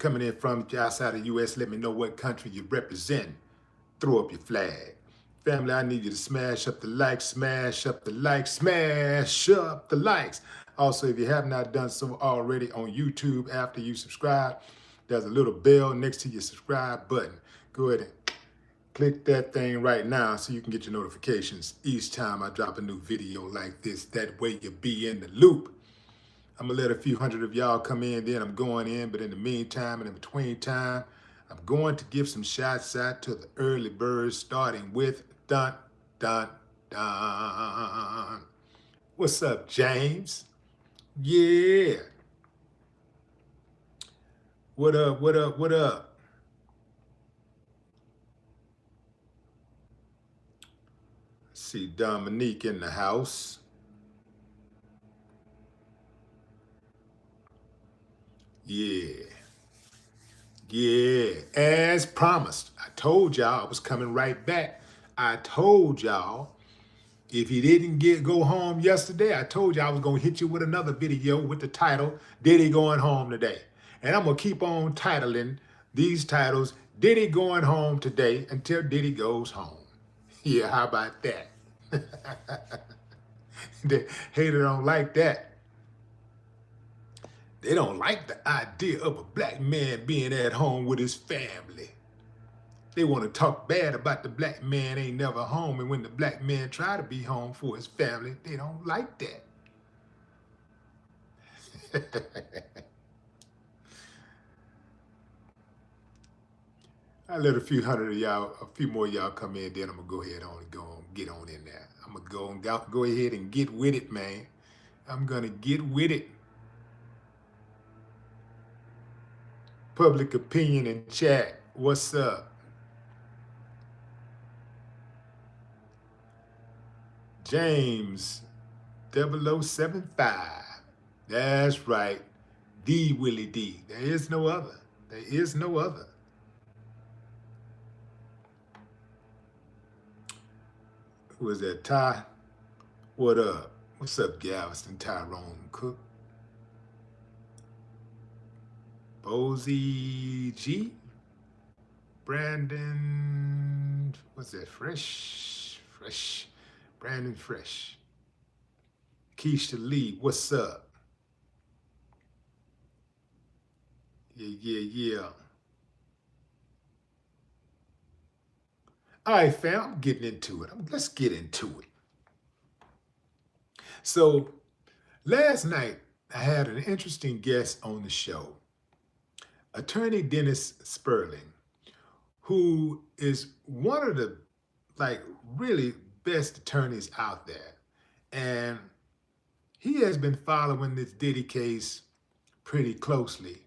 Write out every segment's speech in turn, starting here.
coming in from. If you're outside of the U.S., let me know what country you represent. Throw up your flag. Family, I need you to smash up the likes, smash up the likes, smash up the likes. Also, if you have not done so already on YouTube, after you subscribe, there's a little bell next to your subscribe button. Go ahead and click that thing right now so you can get your notifications each time I drop a new video like this. That way you'll be in the loop. I'm gonna let a few hundred of y'all come in, then I'm going in, but in the meantime and in between time, I'm going to give some shots out to the early birds, starting with Dun, Dun, Dun. What's up, James? Yeah. What up, what up, what up? See Dominique in the house. Yeah. Yeah, as promised. I told y'all I was coming right back. I told y'all if you didn't go home yesterday, I told you I was going to hit you with another video with the title, Diddy Going Home Today. And I'm going to keep on titling these titles, Diddy Going Home Today, until Diddy goes home. Yeah, how about that? The hater don't like that. They don't like the idea of a black man being at home with his family. They want to talk bad about the black man ain't never home, and when the black man try to be home for his family, they don't like that. I let a few more of y'all come in, then I'm gonna go ahead and get on in there. I'm gonna go ahead and get with it, man. I'm gonna get with it. Public opinion in chat, what's up? James 0075. That's right. D Willie D. There is no other. There is no other. Who is that? Ty? What up? What's up, Galveston Tyrone Cook? Bozy G? Brandon, what's that? Fresh. Brandon Fresh. Keisha Lee, what's up? Yeah. All right, fam, I'm getting into it. Let's get into it. So last night, I had an interesting guest on the show, Attorney Dennis Sperling, who is one of the really best attorneys out there. And he has been following this Diddy case pretty closely.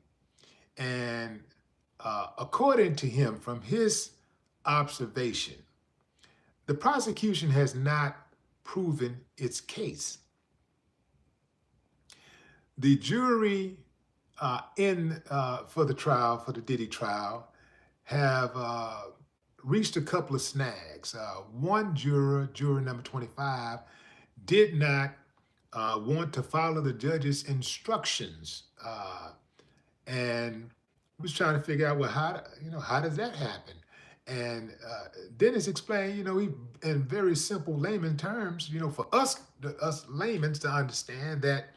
And according to him, from his observation, the prosecution has not proven its case. The jury for the Diddy trial, have reached a couple of snags. One juror number 25, did not want to follow the judge's instructions, and was trying to figure out, well, how does that happen? And Dennis explained, he, in very simple layman terms, for us laymen to understand that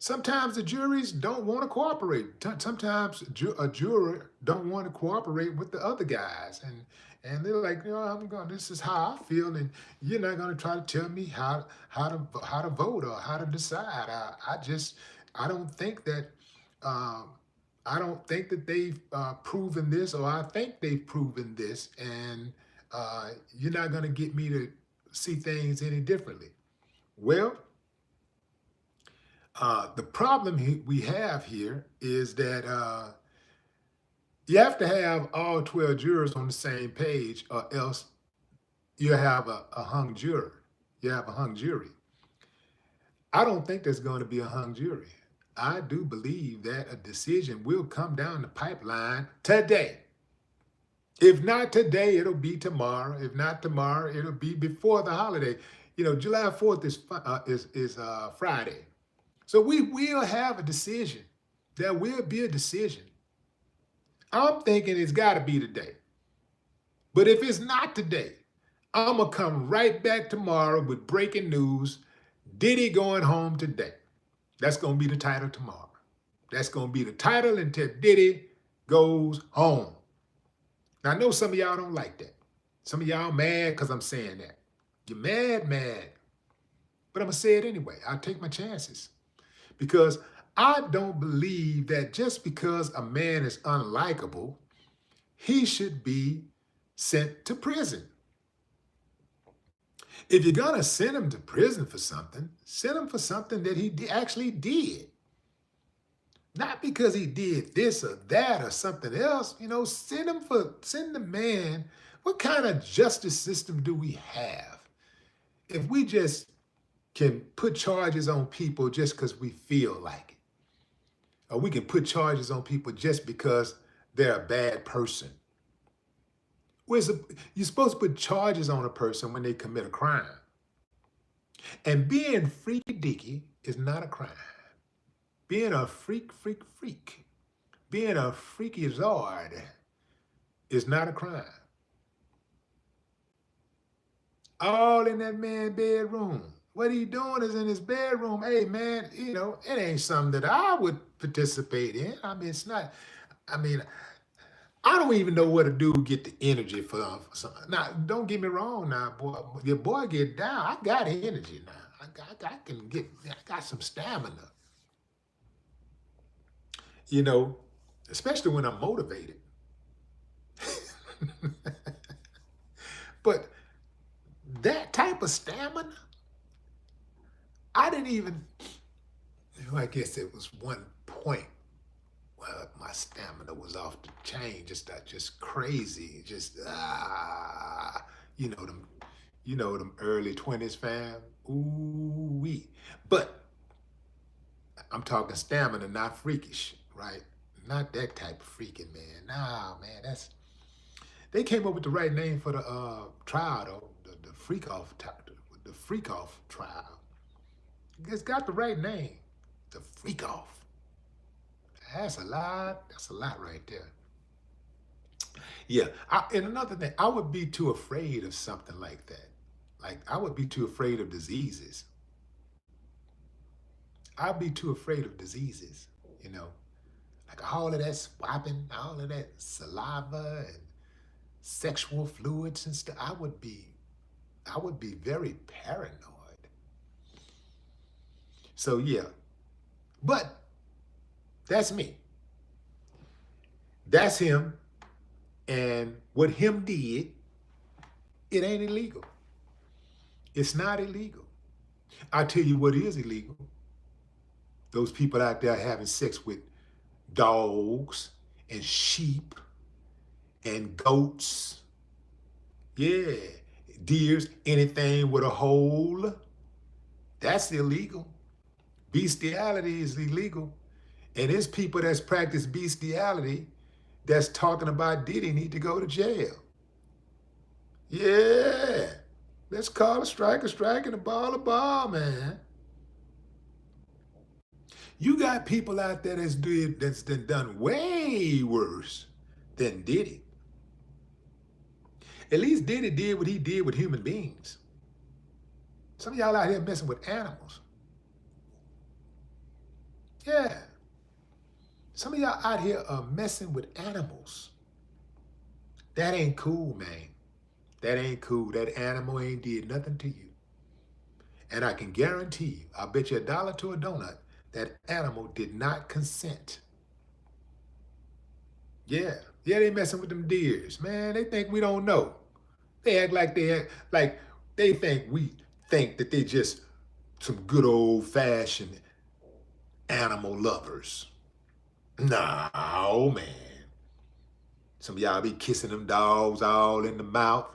sometimes the juries don't want to cooperate. Sometimes a juror don't want to cooperate with the other guys, and they're like, this is how I feel, and you're not going to try to tell me how to vote or how to decide. I don't think that they've proven this, or I think they've proven this, and you're not going to get me to see things any differently. Well, the problem we have here is that you have to have all 12 jurors on the same page, or else you have a hung juror. You have a hung jury. I don't think there's going to be a hung jury. I do believe that a decision will come down the pipeline today. If not today, it'll be tomorrow. If not tomorrow, it'll be before the holiday. July 4th is Friday. So we will have a decision. There will be a decision. I'm thinking it's got to be today. But if it's not today, I'm going to come right back tomorrow with breaking news. Diddy going home today. That's going to be the title tomorrow. That's going to be the title until Diddy goes home. Now, I know some of y'all don't like that. Some of y'all mad because I'm saying that. You're mad. But I'm going to say it anyway. I'll take my chances. Because I don't believe that just because a man is unlikable, he should be sent to prison. If you're going to send him to prison for something, send him for something that he actually did. Not because he did this or that or something else. Send the man. What kind of justice system do we have? If we just can put charges on people just because we feel like it, or we can put charges on people just because they're a bad person. You're supposed to put charges on a person when they commit a crime. And being freaky dicky is not a crime. Being a freak, being a freaky zard is not a crime. All in that man's bedroom. What he doing is in his bedroom. Hey, man, it ain't something that I would participate in. It's not, I don't even know what to do to get the energy for something. Now, don't get me wrong now, boy. Your boy get down. I got energy now. I got some stamina. Especially when I'm motivated. But that type of stamina, I guess it was one point where my stamina was off the chain, just crazy, them early 20s, fam. Ooh-wee. But I'm talking stamina, not freakish, right? Not that type of freaking, man. Nah, man, they came up with the right name for the trial, though. The freak off trial. It's got the right name. The freak off. That's a lot right there. Yeah. And another thing, I would be too afraid of something like that. Like, I would be too afraid of diseases. I'd be too afraid of diseases, like all of that swapping, all of that saliva and sexual fluids and stuff. I would be very paranoid. So yeah, but that's me. That's him. And what him did, it ain't illegal. It's not illegal. I'll tell you what is illegal. Those people out there having sex with dogs and sheep and goats. Yeah, deers, anything with a hole. That's illegal. Bestiality is illegal. And there's people that's practice bestiality that's talking about Diddy need to go to jail. Yeah. Let's call a strike and a ball, man. You got people out there that's done way worse than Diddy. At least Diddy did what he did with human beings. Some of y'all out here messing with animals. Yeah. Some of y'all out here are messing with animals. That ain't cool, man. That ain't cool. That animal ain't did nothing to you. And I can guarantee you, I'll bet you $1 to a donut, that animal did not consent. Yeah, they messing with them deers, man. They think we don't know. They act like they think we think that they just some good old-fashioned animal lovers. No, man. Some of y'all be kissing them dogs all in the mouth.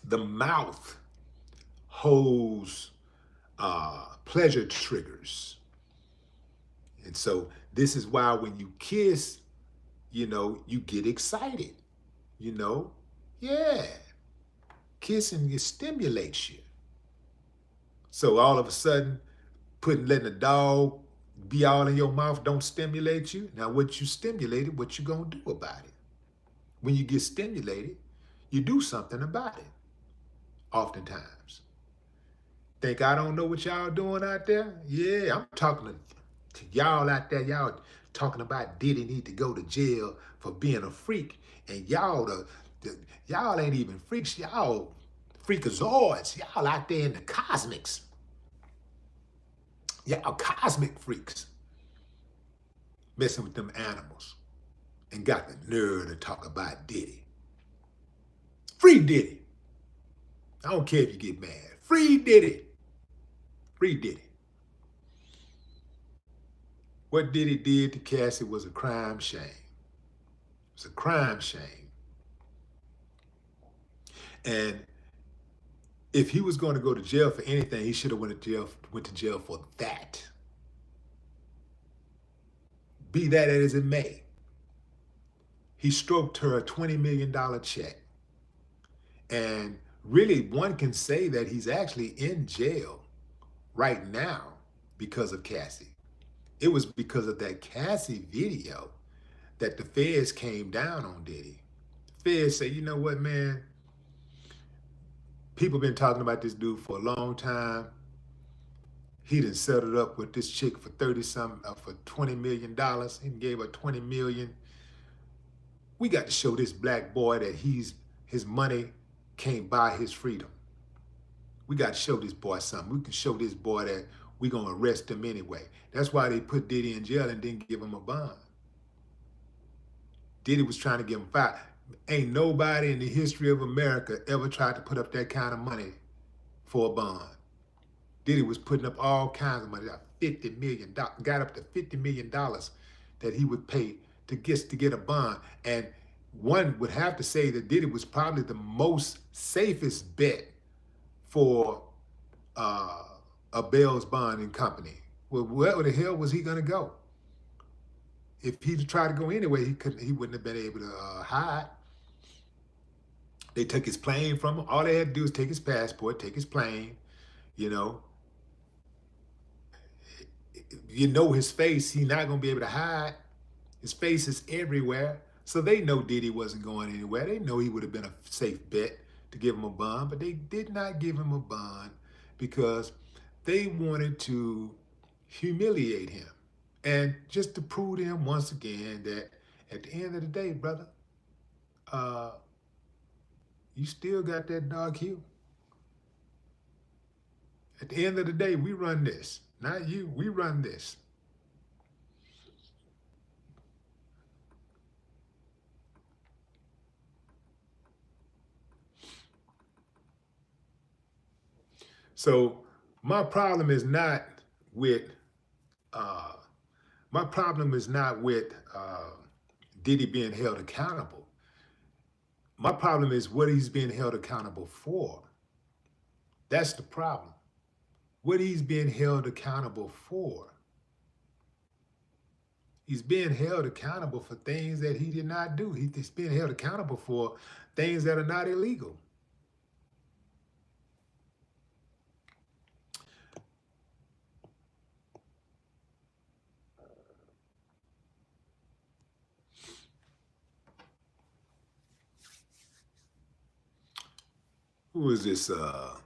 The mouth holds pleasure triggers. And so this is why when you kiss, you get excited, Yeah. Kissing, it stimulates you. So all of a sudden, letting a dog be all in your mouth don't stimulate you. Now what you stimulated, what you gonna do about it? When you get stimulated, you do something about it, oftentimes. Think I don't know what y'all doing out there? Yeah, I'm talking to y'all out there. Y'all talking about Diddy need to go to jail for being a freak. And y'all ain't even freaks. Y'all freakazoids. Y'all out there in the cosmics. Y'all cosmic freaks. Messing with them animals. And got the nerve to talk about Diddy. Free Diddy. I don't care if you get mad. Free Diddy. Free Diddy. What Diddy did to Cassie was a crime shame. It was a crime shame. And if he was going to go to jail for anything, he should have went to jail for that. Be that as it may. He stroked her a $20 million check. And really, one can say that he's actually in jail right now because of Cassie. It was because of that Cassie video that the feds came down on Diddy. The feds say, you know what, man? People been talking about this dude for a long time. He done settled up with this chick for for $20 million. He gave her $20 million. We got to show this black boy that his money can't buy his freedom. We got to show this boy something. We can show this boy that we're going to arrest him anyway. That's why they put Diddy in jail and didn't give him a bond. Diddy was trying to give him fired. Ain't nobody in the history of America ever tried to put up that kind of money for a bond. Diddy was putting up all kinds of money, $50 million, got up to $50 million that he would pay to get a bond. And one would have to say that Diddy was probably the most safest bet for a bail's bonding company. Well, where the hell was he gonna go? If he tried to go anyway, he wouldn't have been able to hide. They took his plane from him. All they had to do was take his passport, take his plane, you know. You know his face, he's not gonna be able to hide. His face is everywhere. So they know Diddy wasn't going anywhere. They know he would have been a safe bet to give him a bond, but they did not give him a bond because they wanted to humiliate him. And just to prove to him once again that at the end of the day, brother, you still got that dog heel. At the end of the day, we run this. Not you, we run this. So my problem is not with Diddy being held accountable. My problem is what he's being held accountable for. That's the problem. What he's being held accountable for. He's being held accountable for things that he did not do. He's being held accountable for things that are not illegal. Who is this? What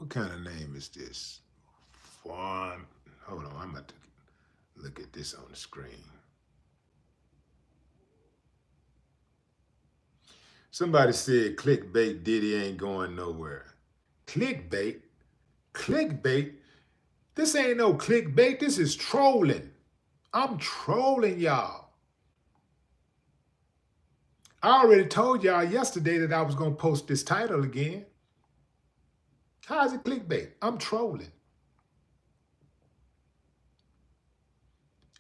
kind of name is this? Hold on, I'm about to look at this on the screen. Somebody said clickbait, Diddy ain't going nowhere. Clickbait? Clickbait? This ain't no clickbait, this is trolling. I'm trolling y'all. I already told y'all yesterday that I was going to post this title again. How is it clickbait? I'm trolling.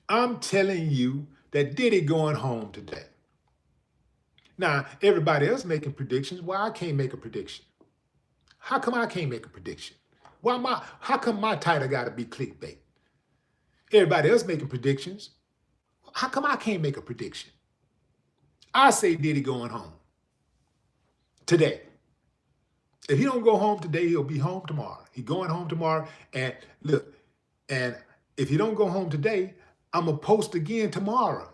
I'm telling you that Diddy going home today. Now, everybody else making predictions. Why I can't make a prediction? How come I can't make a prediction? How come my title got to be clickbait? Everybody else making predictions. How come I can't make a prediction? I say Diddy going home today. If he don't go home today, he'll be home tomorrow. He going home tomorrow. And look, and If you don't go home today, I'm going to post again tomorrow.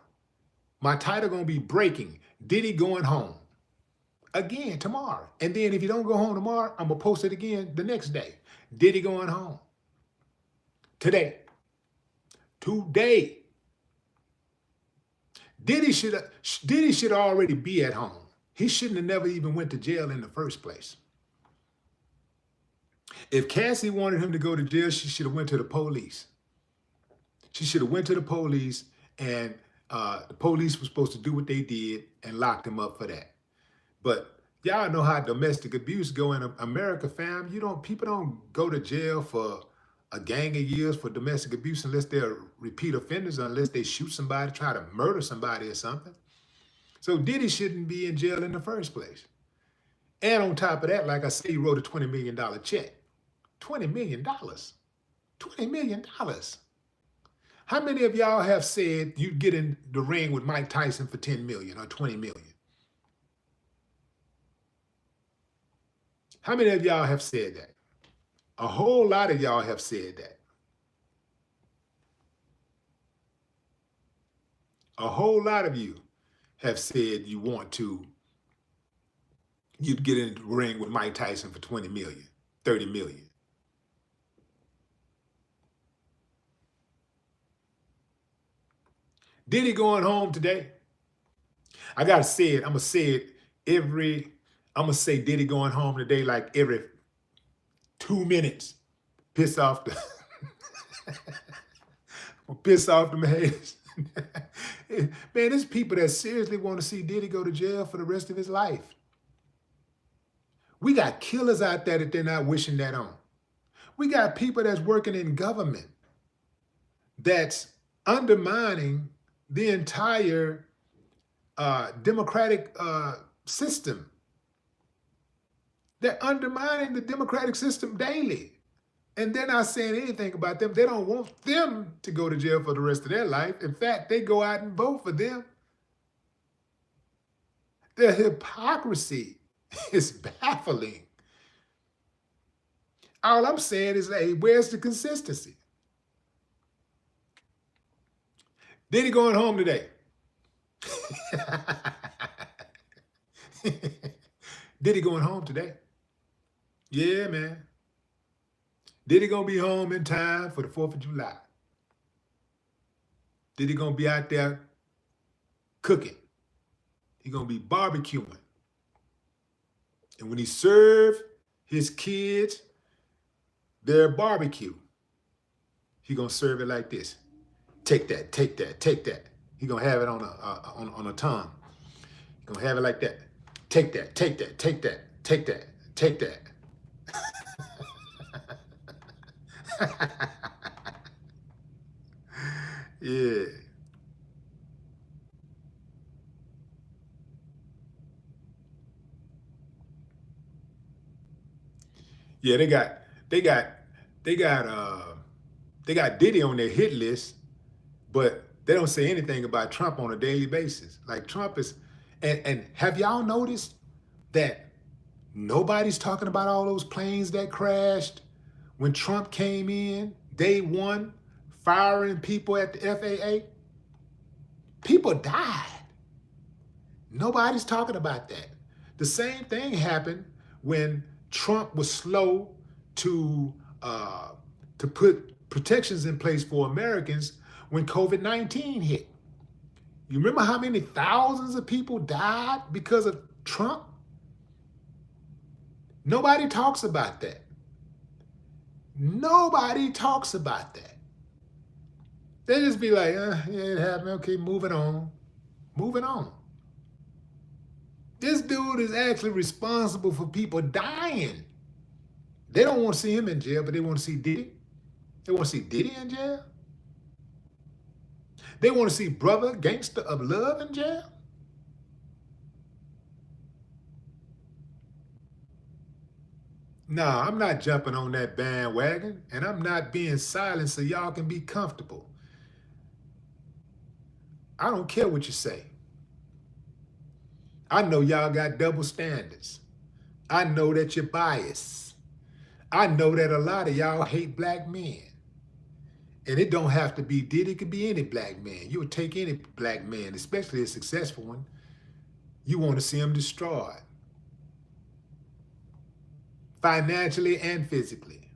My title going to be Breaking, Diddy going home. Again tomorrow. And then if you don't go home tomorrow, I'm going to post it again the next day. Diddy going home. Today. Diddy should already be at home. He shouldn't have never even went to jail in the first place. If Cassie wanted him to go to jail, she should have went to the police. She should have went to the police, and the police were supposed to do what they did and locked him up for that. But y'all know how domestic abuse go in America, fam. People don't go to jail for a gang of years for domestic abuse unless they're repeat offenders, unless they shoot somebody, try to murder somebody or something. So Diddy shouldn't be in jail in the first place. And on top of that, like I said, he wrote a $20 million check. $20 million. $20 million. How many of y'all have said you'd get in the ring with Mike Tyson for $10 million or $20 million? How many of y'all have said that? A whole lot of y'all have said that. A whole lot of you have said you'd get in the ring with Mike Tyson for 20 million, 30 million. Diddy going home today? I gotta say it. I'm gonna say Diddy going home today like every 2 minutes. Piss off the haters. Man, there's people that seriously want to see Diddy go to jail for the rest of his life. We got killers out there that they're not wishing that on. We got people that's working in government that's undermining the entire democratic system. They're undermining the democratic system daily. And they're not saying anything about them. They don't want them to go to jail for the rest of their life. In fact, they go out and vote for them. The hypocrisy is baffling. All I'm saying is, hey, where's the consistency? Diddy going home today. Diddy going home today. Yeah, man. Diddy gonna be home in time for the 4th of July. Diddy gonna be out there cooking. He gonna be barbecuing. And when he serve his kids their barbecue, he gonna serve it like this. Take that, take that, take that. He gonna have it on a tongue. He gonna have it like that. Take that, take that, take that, take that, take that. Yeah. Yeah, they got Diddy on their hit list, but they don't say anything about Trump on a daily basis. Like Trump is, and have y'all noticed that nobody's talking about all those planes that crashed when Trump came in, day one, firing people at the FAA? People died. Nobody's talking about that. The same thing happened when Trump was slow to put protections in place for Americans when COVID-19 hit. You remember how many thousands of people died because of Trump? Nobody talks about that. Nobody talks about that. They just be like, yeah, it happened. Okay, moving on. Moving on. This dude is actually responsible for people dying. They don't want to see him in jail, but they want to see Diddy. They want to see Diddy in jail. They want to see Brother Gangster of Love in jail. Nah, I'm not jumping on that bandwagon, and I'm not being silent so y'all can be comfortable. I don't care what you say. I know y'all got double standards. I know that you're biased. I know that a lot of y'all hate black men. And it don't have to be Diddy. It could be any black man. You would take any black man, especially a successful one. You want to see him destroyed, financially and physically.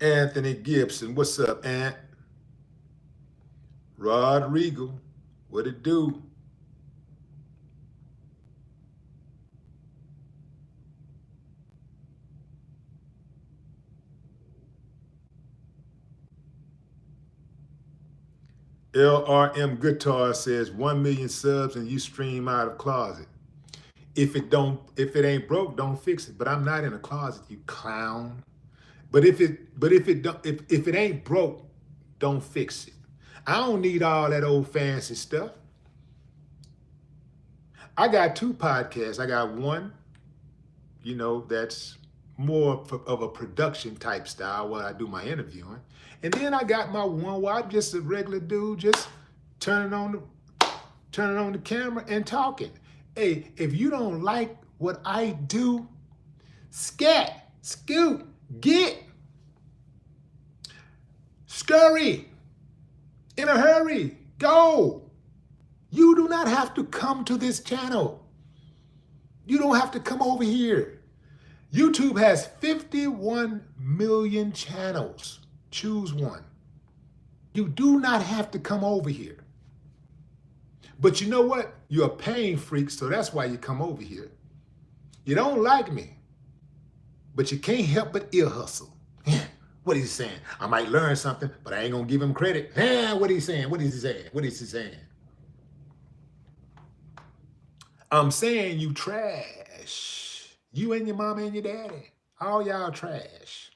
Anthony Gibson, what's up, Ant? Rod Regal, what it do? LRM Guitar says 1 million subs and you stream out of closet. If it ain't broke, don't fix it. But I'm not in a closet, you clown. But if it ain't broke, don't fix it. I don't need all that old fancy stuff. I got 2 podcasts. I got one, that's more of a production type style where I do my interviewing. And then I got my one where I'm just a regular dude, just turning on the camera and talking. Hey, if you don't like what I do, scat, scoot, get, scurry, in a hurry, go. You do not have to come to this channel. You don't have to come over here. YouTube has 51 million channels. Choose one. You do not have to come over here. But you know what? You're a pain freak, so that's why you come over here. You don't like me, but you can't help but ear hustle. What is he saying? I might learn something, but I ain't gonna give him credit. What is he saying? What is he saying? What is he saying? I'm saying you trash. You and your mama and your daddy. All y'all trash.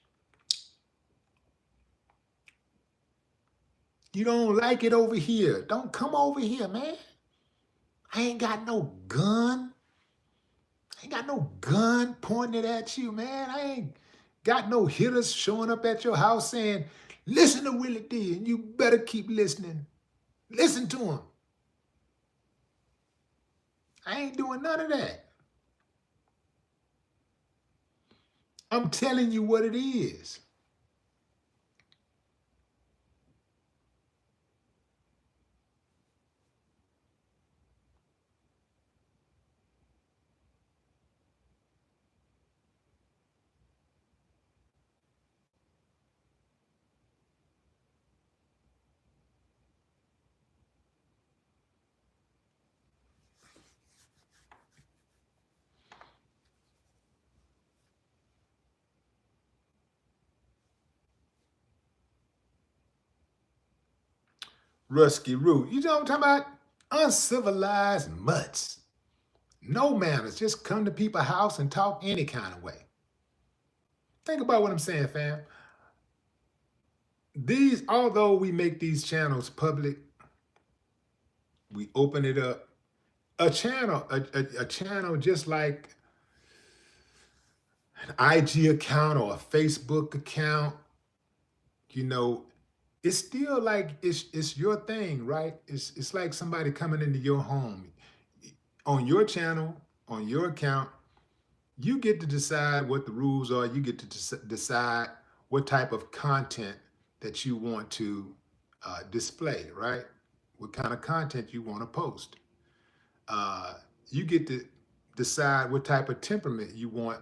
You don't like it over here. Don't come over here, man. I ain't got no gun. I ain't got no gun pointed at you, man. I ain't got no hitters showing up at your house saying, listen to Willie D, and you better keep listening. Listen to him. I ain't doing none of that. I'm telling you what it is. Rusky Root. You know what I'm talking about? Uncivilized mutts. No manners. Just come to people's house and talk any kind of way. Think about what I'm saying, fam. Although we make these channels public, we open it up. A channel just like an IG account or a Facebook account, it's still like it's your thing, right? It's like somebody coming into your home. On your channel, on your account, you get to decide what the rules are. You get to decide what type of content that you want to display, right? What kind of content you want to post. You get to decide what type of temperament you want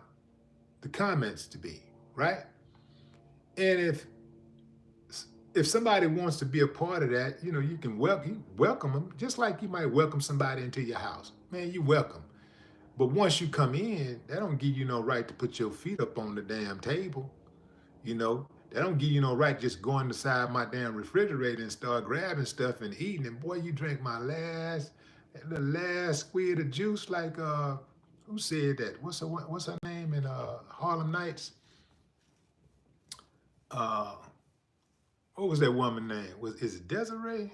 the comments to be, right? And if somebody wants to be a part of that, you can welcome them, just like you might welcome somebody into your house. Man, you welcome. But once you come in, that don't give you no right to put your feet up on the damn table. That don't give you no right just going inside my damn refrigerator and start grabbing stuff and eating. And boy, you drank the last squid of juice, like who said that? What's her name in Harlem Nights? What was that woman name? Is it Desiree?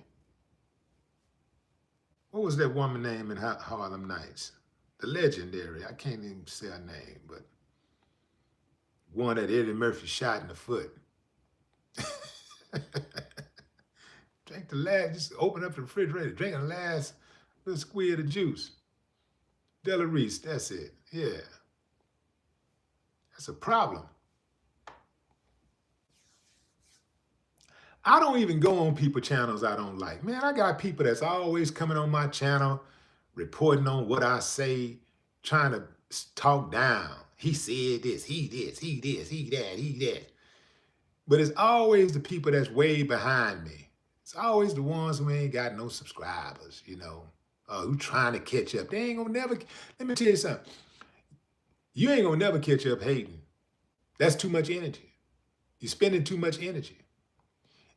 What was that woman name in Harlem Nights? The legendary, I can't even say her name, but one that Eddie Murphy shot in the foot. Just open up the refrigerator, drink the last little squid of juice. Della Reese, that's it. Yeah. That's a problem. I don't even go on people channels I don't like. Man, I got people that's always coming on my channel, reporting on what I say, trying to talk down. He said this, he this, he this, he that, he that. But it's always the people that's way behind me. It's always the ones who ain't got no subscribers, you know, who trying to catch up. They ain't gonna never, let me tell you something. You ain't gonna never catch up hating. That's too much energy. You're spending too much energy.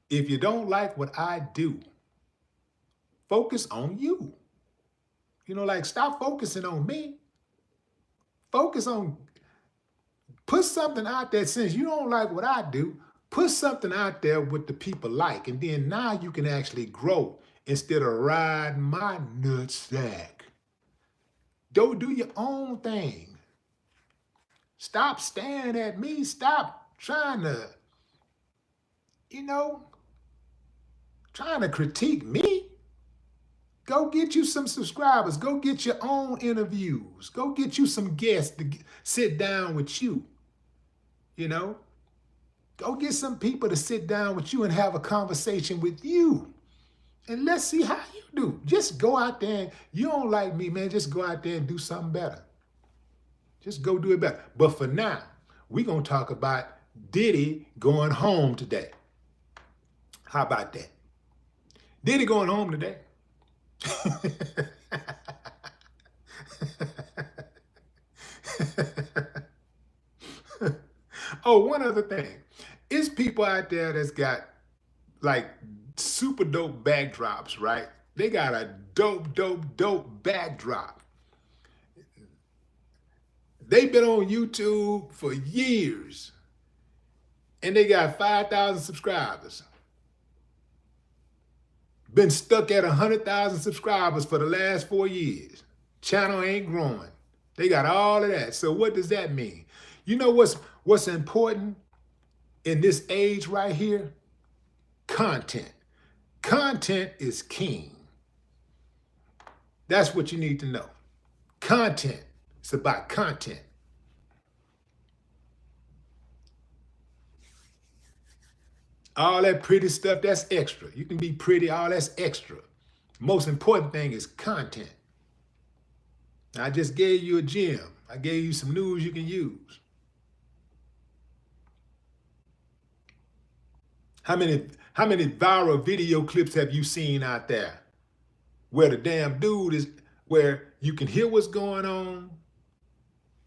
If you don't like what I do, focus on you. You know, like stop focusing on me. Focus on, put something out there. Since you don't like what I do, put something out there what the people like. And then now you can actually grow instead of riding my nutsack. Go do your own thing. Stop staring at me. Stop trying to, you know, trying to critique me. Go get you some subscribers. Go get your own interviews. Go get you some guests to sit down with you. You know, go get some people to sit down with you and have a conversation with you. And let's see how you do. Just go out there and, you don't like me, man, just go out there and do something better. Just go do it better. But for now, we're going to talk about Diddy going home today. How about that? Diddy going home today. Oh, one other thing. It's people out there that's got like super dope backdrops, right? They got a dope backdrop. They've been on YouTube for years and they got 5,000 subscribers. Been stuck at 100,000 subscribers for the last 4 years. Channel ain't growing. They got all of that. So what does that mean? You know what's important in this age right here? Content. Content is king. That's what you need to know. Content. It's about content. All that pretty stuff, that's extra. You can be pretty, all that's extra. Most important thing is content. I just gave you a gem. I gave you some news you can use. How many viral video clips have you seen out there where the damn dude is, where you can hear what's going on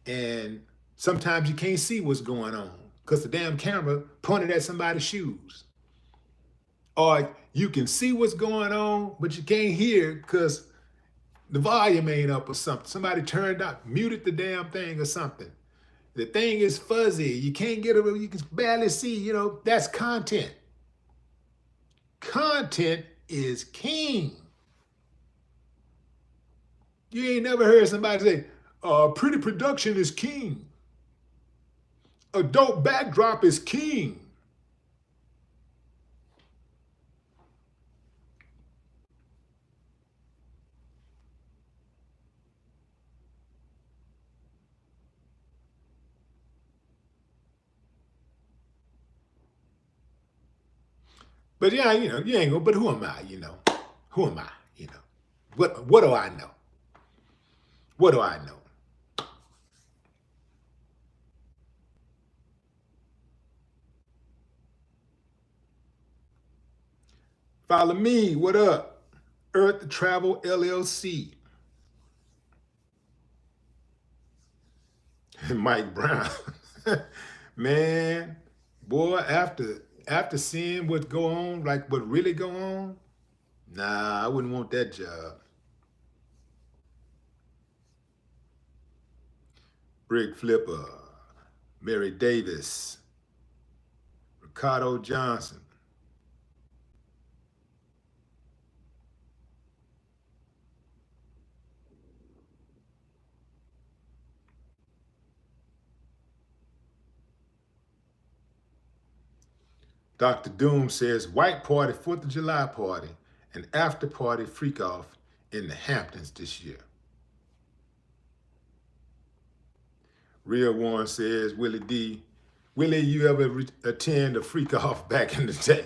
and sometimes you can't see what's going on because the damn camera pointed at somebody's shoes. Or you can see what's going on, but you can't hear because the volume ain't up or something. Somebody turned out, muted the damn thing or something. The thing is fuzzy. You can't get it, you can barely see, you know, that's content. Content is king. You ain't never heard somebody say, pretty production is king. A dope backdrop is king. But yeah, you know, you ain't gonna, but who am I, you know? Who am I, you know? What do I know? What do I know? Follow me, what up? Earth Travel LLC. Mike Brown. Man, boy, after seeing what go on, like what really go on, nah, I wouldn't want that job. Brig Flipper, Mary Davis, Ricardo Johnson. Dr. Doom says, white party, 4th of July party, and after party freak off in the Hamptons this year. Real One says, Willie D. Willie, you ever attend a freak off back in the day?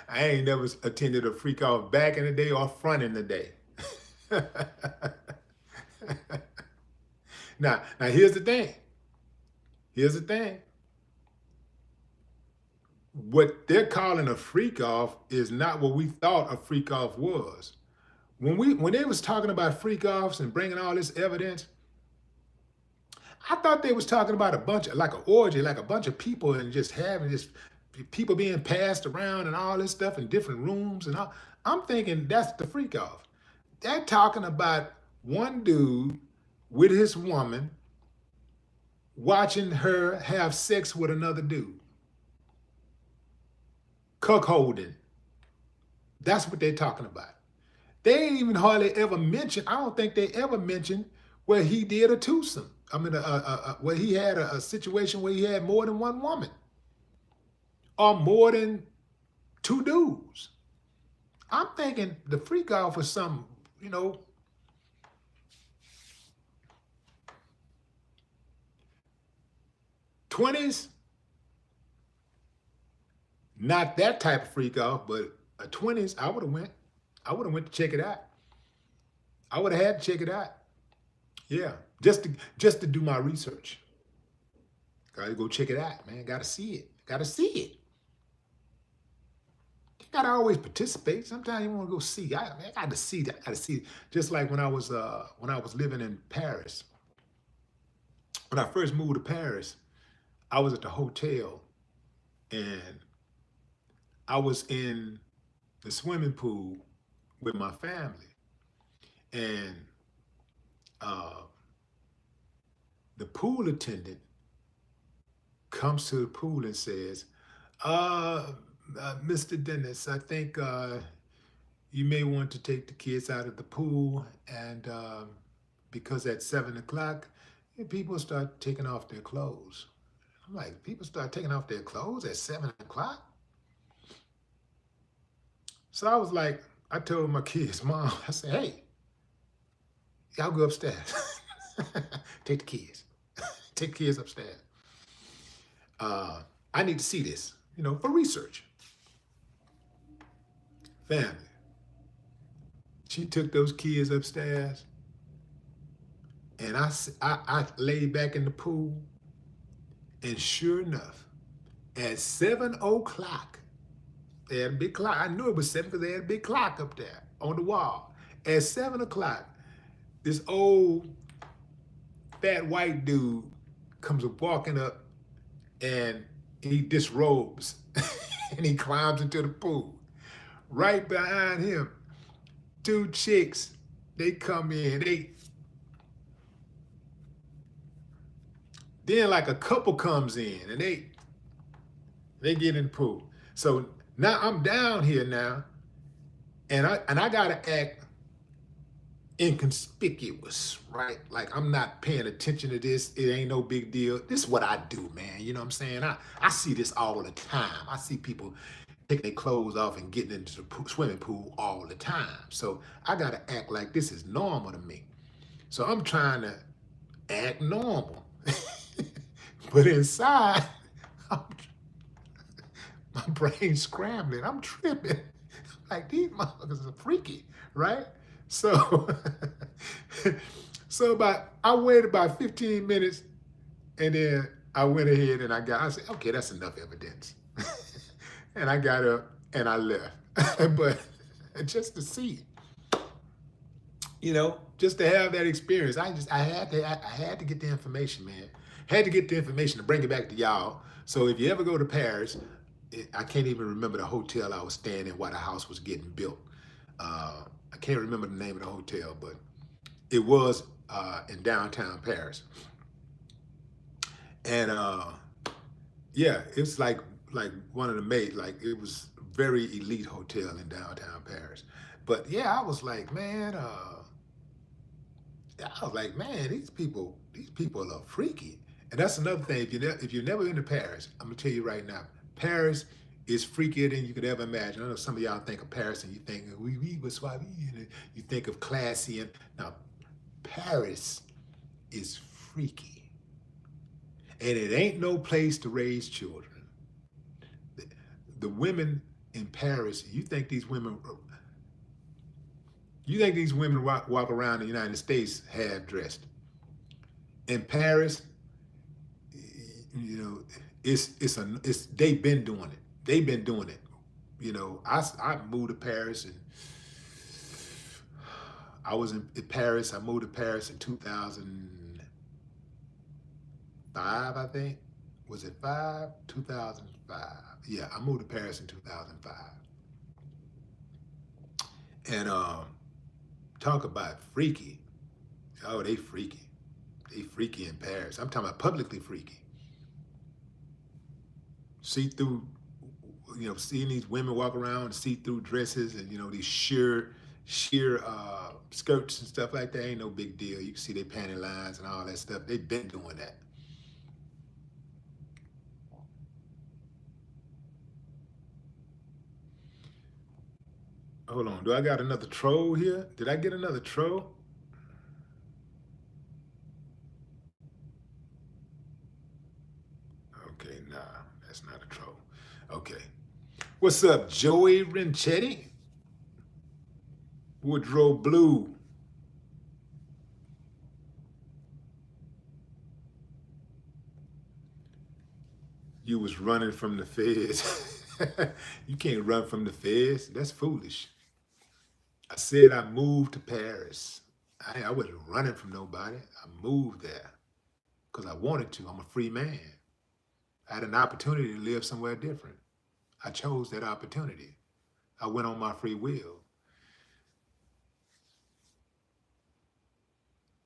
I ain't never attended a freak off back in the day or front in the day. Now here's the thing. Here's the thing. What they're calling a freak off is not what we thought a freak off was. When they was talking about freak offs and bringing all this evidence, I thought they was talking about a bunch of, like an orgy, like a bunch of people and just having this, people being passed around and all this stuff in different rooms and all. I'm thinking that's the freak off. They're talking about one dude with his woman watching her have sex with another dude. Cuckolding. That's what they're talking about. They ain't even hardly ever mentioned, I don't think they ever mentioned where he did a twosome. I mean, where he had a situation where he had more than one woman or more than two dudes. I'm thinking the freak off was some, 20s, not that type of freak off, but a 20s, I would have went to check it out. I would have had to check it out. Yeah, just to do my research. Gotta go check it out, man. Gotta see it. Gotta see it. You gotta always participate. Sometimes you want to go see. I got to see that. I got to see it. Just like when I was living in Paris. When I first moved to Paris, I was at the hotel, and I was in the swimming pool with my family, and the pool attendant comes to the pool and says, Mr. Dennis, I think you may want to take the kids out of the pool, and because at 7 o'clock, people start taking off their clothes. I'm like, people start taking off their clothes at 7 o'clock? So I was like, I told my kids' mom, I said, hey, y'all go upstairs. Take the kids. Take the kids upstairs. I need to see this, for research. Family. She took those kids upstairs, and I laid back in the pool, and sure enough, at 7 o'clock, they had a big clock. I knew it was 7 because they had a big clock up there on the wall. At 7 o'clock, this old fat white dude comes walking up, and he disrobes and he climbs into the pool. Right behind him, two chicks, they come in. Then like a couple comes in, and they get in the pool. So now I'm down here now, and I gotta act inconspicuous, right? Like I'm not paying attention to this. It ain't no big deal. This is what I do, man. You know what I'm saying? I see this all the time. I see people taking their clothes off and getting into the swimming pool all the time. So I gotta act like this is normal to me. So I'm trying to act normal. But inside, my brain's scrambling. I'm tripping. Like, these motherfuckers are freaky, right? So, I waited about 15 minutes, and then I went ahead and I said, okay, that's enough evidence. And I got up and I left. But just to see, just to have that experience, I had to get the information, man. Had to get the information to bring it back to y'all. So if you ever go to Paris, I can't even remember the hotel I was staying in while the house was getting built. I can't remember the name of the hotel, but it was in downtown Paris. And yeah, it's like one of the it was very elite hotel in downtown Paris. But yeah, I was like, man, these people are freaky. And that's another thing. If you've never been to Paris, I'm gonna tell you right now, Paris is freakier than you could ever imagine. I know some of y'all think of Paris and you think you think of classy, and now Paris is freaky. And it ain't no place to raise children. The women in Paris, you think these women walk around the United States half dressed? In Paris, you know, they've been doing it. They've been doing it. You know, I moved to Paris, and I was in Paris. I moved to Paris in 2005, I think. Was it 2005. Yeah, I moved to Paris in 2005. And talk about freaky. Oh, they freaky. They freaky in Paris. I'm talking about publicly freaky. See-through, you know, seeing these women walk around in see-through dresses and, you know, these sheer skirts and stuff like that ain't no big deal. You can see their panty lines and all that stuff. They've been doing that. Hold on, do I got another troll here? Did I get another troll? Okay, nah, that's not a troll. Okay. What's up, Joey Renchetti? Woodrow Blue. You was running from the feds. You can't run from the feds. That's foolish. I said I moved to Paris. I wasn't running from nobody. I moved there because I wanted to. I'm a free man. I had an opportunity to live somewhere different. I chose that opportunity. I went on my free will.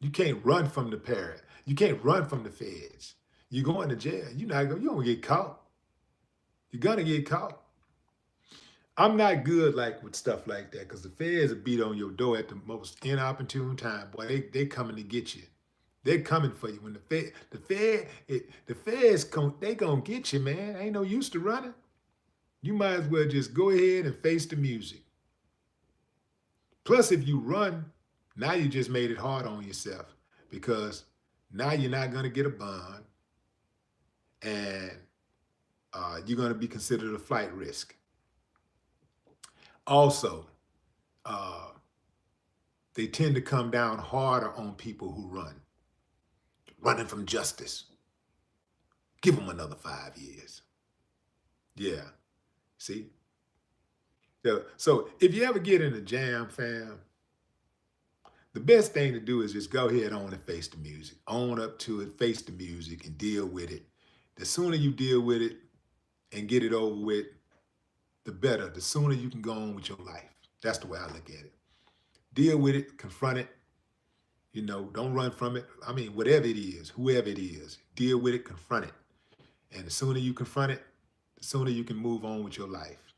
You can't run from the Paris. You can't run from the feds. You're going to jail. You don't get caught. You're gonna get caught. I'm not good like with stuff like that because the feds will beat on your door at the most inopportune time. Boy, they coming to get you. They're coming for you. When the feds come, they gonna get you, man. Ain't no use to running. You might as well just go ahead and face the music. Plus, if you run, now you just made it hard on yourself because now you're not gonna get a bond, and you're gonna be considered a flight risk. Also, they tend to come down harder on people who run. Running from justice. Give them another 5 years. Yeah, see? So if you ever get in a jam, fam, the best thing to do is just go ahead on and face the music. Own up to it, face the music, and deal with it. The sooner you deal with it and get it over with, the better. The sooner you can go on with your life. That's the way I look at it. Deal with it, confront it. You know, don't run from it. I mean, whatever it is, whoever it is, deal with it, confront it. And the sooner you confront it, the sooner you can move on with your life.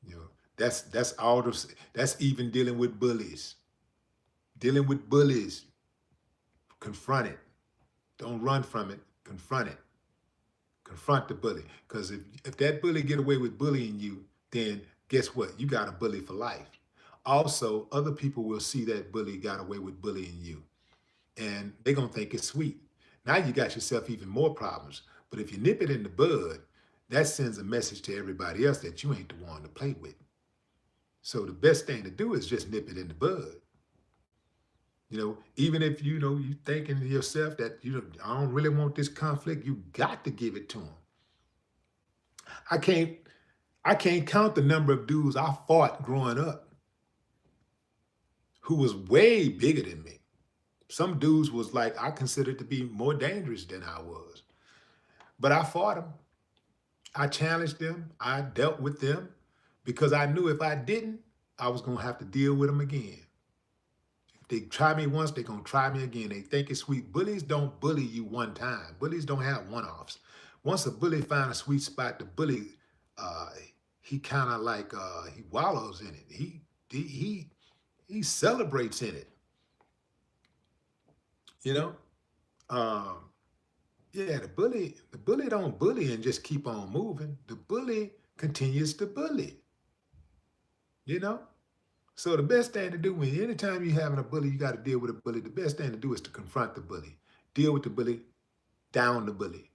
You know, that's even dealing with bullies. Dealing with bullies, confront it. Don't run from it, confront it. Confront the bully. Because if that bully get away with bullying you, then guess what? You got a bully for life. Also, other people will see that bully got away with bullying you, and they're going to think it's sweet. Now you got yourself even more problems. But if you nip it in the bud, that sends a message to everybody else that you ain't the one to play with. So the best thing to do is just nip it in the bud. You know, even if, you know, you thinking to yourself that, you know, I don't really want this conflict, you got to give it to them. I can't count the number of dudes I fought growing up who was way bigger than me. Some dudes was like, I considered to be more dangerous than I was. But I fought them. I challenged them. I dealt with them because I knew if I didn't, I was going to have to deal with them again. They try me once, they're going to try me again. They think it's sweet. Bullies don't bully you one time. Bullies don't have one-offs. Once a bully finds a sweet spot, the bully, he kind of like, he wallows in it. He celebrates in it. You know? Yeah, the bully don't bully and just keep on moving. The bully continues to bully. You know? So the best thing to do anytime you're having a bully, you got to deal with a bully. The best thing to do is to confront the bully. Deal with the bully, down the bully.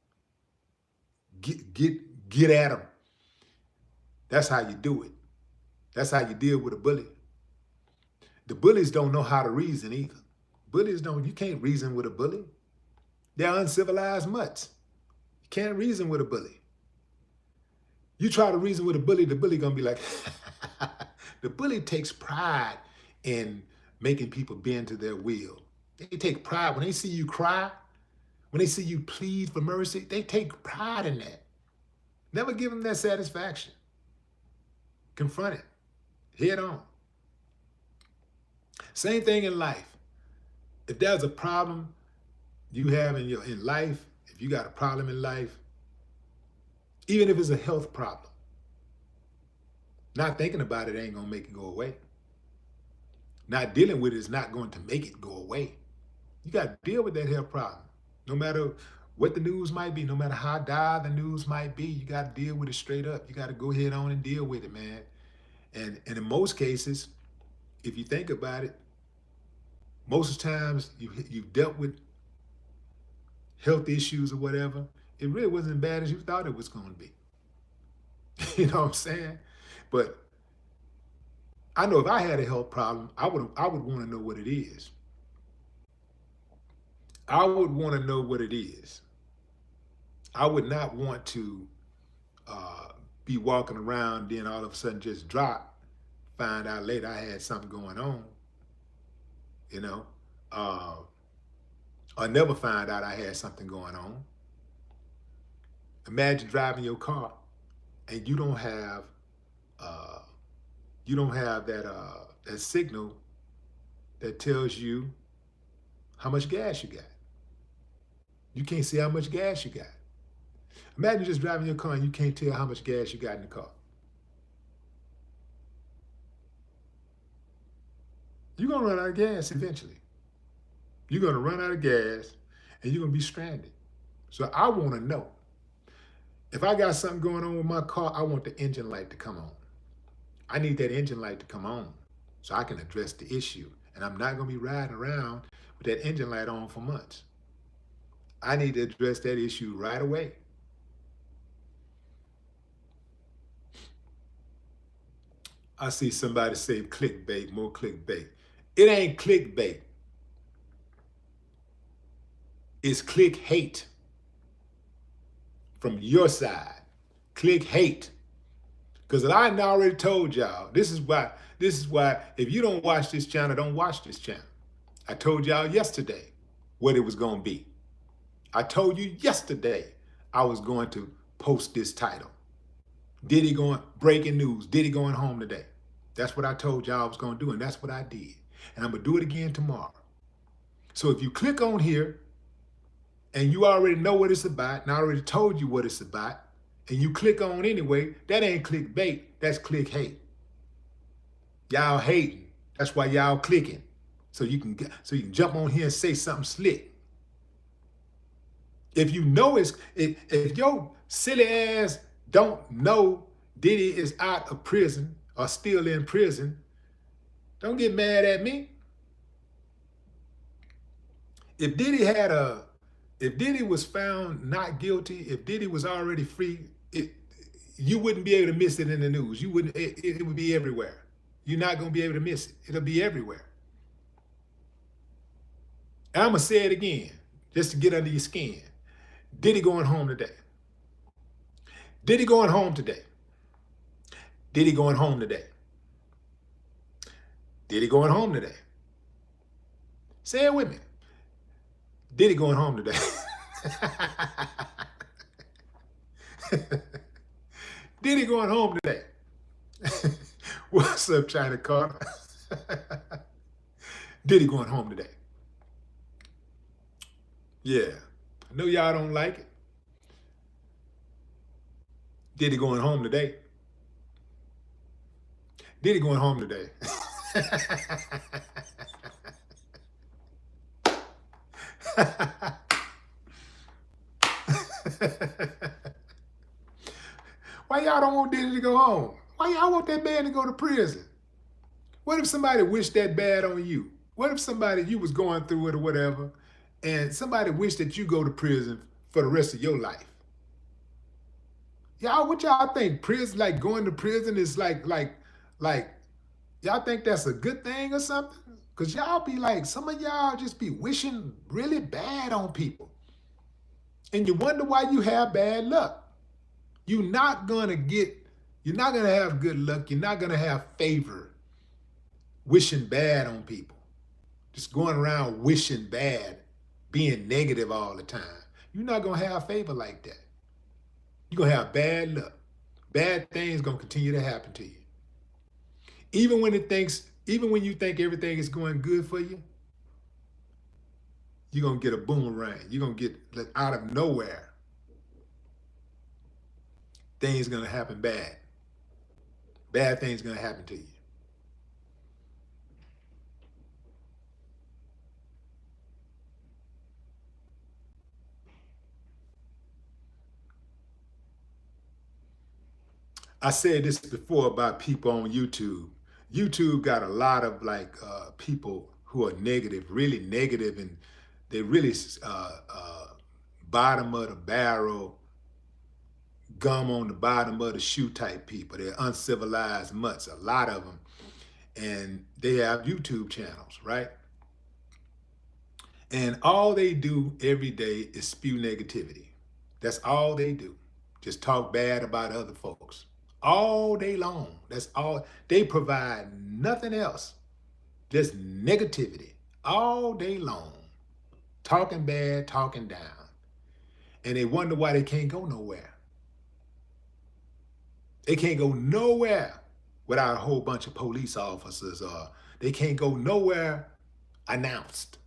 Get at him. That's how you do it. That's how you deal with a bully. The bullies don't know how to reason either. Bullies don't, you can't reason with a bully. They're uncivilized mutts. You can't reason with a bully. You try to reason with a bully, the bully gonna be like, the bully takes pride in making people bend to their will. They take pride. When they see you cry, when they see you plead for mercy, they take pride in that. Never give them that satisfaction. Confront it. Head on. Same thing in life. If there's a problem you have in life, if you got a problem in life, even if it's a health problem, not thinking about it ain't gonna make it go away. Not dealing with it is not going to make it go away. You got to deal with that health problem. No matter what the news might be, no matter how dire the news might be, you got to deal with it straight up. You got to go head on and deal with it, man. And in most cases, if you think about it, most of the times you've dealt with health issues or whatever, it really wasn't as bad as you thought it was going to be. You know what I'm saying? But I know if I had a health problem, I would want to know what it is. I would want to know what it is. I would not want to be walking around, then all of a sudden just drop, find out later I had something going on, you know, or never find out I had something going on. Imagine driving your car and you don't have that signal that tells you how much gas you got. You can't see how much gas you got. Imagine just driving your car and you can't tell how much gas you got in the car. You're gonna run out of gas eventually. You're gonna run out of gas and you're gonna be stranded. So I wanna know. If I got something going on with my car, I want the engine light to come on. I need that engine light to come on so I can address the issue. And I'm not gonna be riding around with that engine light on for months. I need to address that issue right away. I see somebody say clickbait, more clickbait. It ain't clickbait. It's click hate from your side. Click hate. Because I already told y'all, this is why if you don't watch this channel, don't watch this channel. I told y'all yesterday what it was going to be. I told you yesterday I was going to post this title. Diddy breaking news, Diddy going home today. That's what I told y'all I was going to do, and that's what I did. And I'm going to do it again tomorrow. So if you click on here and you already know what it's about, and I already told you what it's about, and you click on anyway, that ain't clickbait, that's click hate. Y'all hating. That's why y'all clicking. So you can jump on here and say something slick. If you know if your silly ass don't know Diddy is out of prison or still in prison, don't get mad at me. If Diddy was found not guilty, if Diddy was already free, you wouldn't be able to miss it in the news. You wouldn't. It would be everywhere. You're not gonna be able to miss it. It'll be everywhere. And I'm gonna say it again, just to get under your skin. Diddy going home today. Diddy going home today. Diddy going home today. Diddy going home today. Say it with me. Diddy going home today. Diddy going home today. What's up, China Carter? Diddy going home today. Yeah. I know y'all don't like it. Diddy going home today. Diddy going home today. Why y'all don't want Diddy to go home? Why y'all want that man to go to prison? What if somebody wished that bad on you? What if somebody, you was going through it or whatever, and somebody wish that you go to prison for the rest of your life. Y'all, what y'all think? Prison, like going to prison is like, y'all think that's a good thing or something? Because y'all be like, some of y'all just be wishing really bad on people. And you wonder why you have bad luck. You're not going to have good luck. You're not going to have favor wishing bad on people. Just going around wishing bad, being negative all the time. You're not going to have favor like that. You're going to have bad luck. Bad things going to continue to happen to you. Even when you think everything is going good for you, you're going to get a boomerang. You're going to get, like, out of nowhere, things going to happen bad. Bad things going to happen to you. I said this before about people on YouTube. YouTube got a lot of people who are negative, really negative, and they really bottom of the barrel, gum on the bottom of the shoe type people. They're uncivilized mutts, a lot of them. And they have YouTube channels, right? And all they do every day is spew negativity. That's all they do. Just talk bad about other folks. All day long. That's all. They provide nothing else. Just negativity. All day long. Talking bad, talking down. And they wonder why they can't go nowhere. They can't go nowhere without a whole bunch of police officers. They can't go nowhere announced.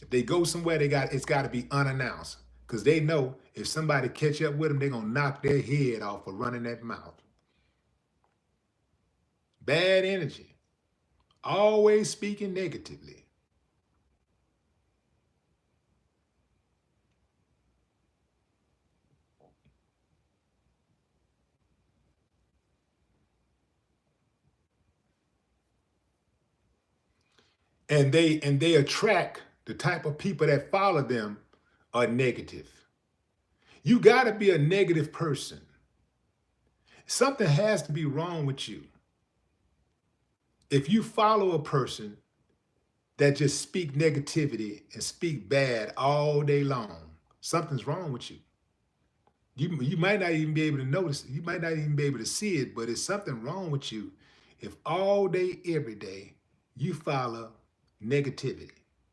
If they go somewhere, it's got to be unannounced. Because they know if somebody catch up with them, they're going to knock their head off for running that mouth. Bad energy. Always speaking negatively. And they attract the type of people that follow them are negative. You got to be a negative person. Something has to be wrong with you. If you follow a person that just speak negativity and speak bad all day long, something's wrong with you. You might not even be able to notice it. You might not even be able to see it, but it's something wrong with you if all day, every day, you follow negativity.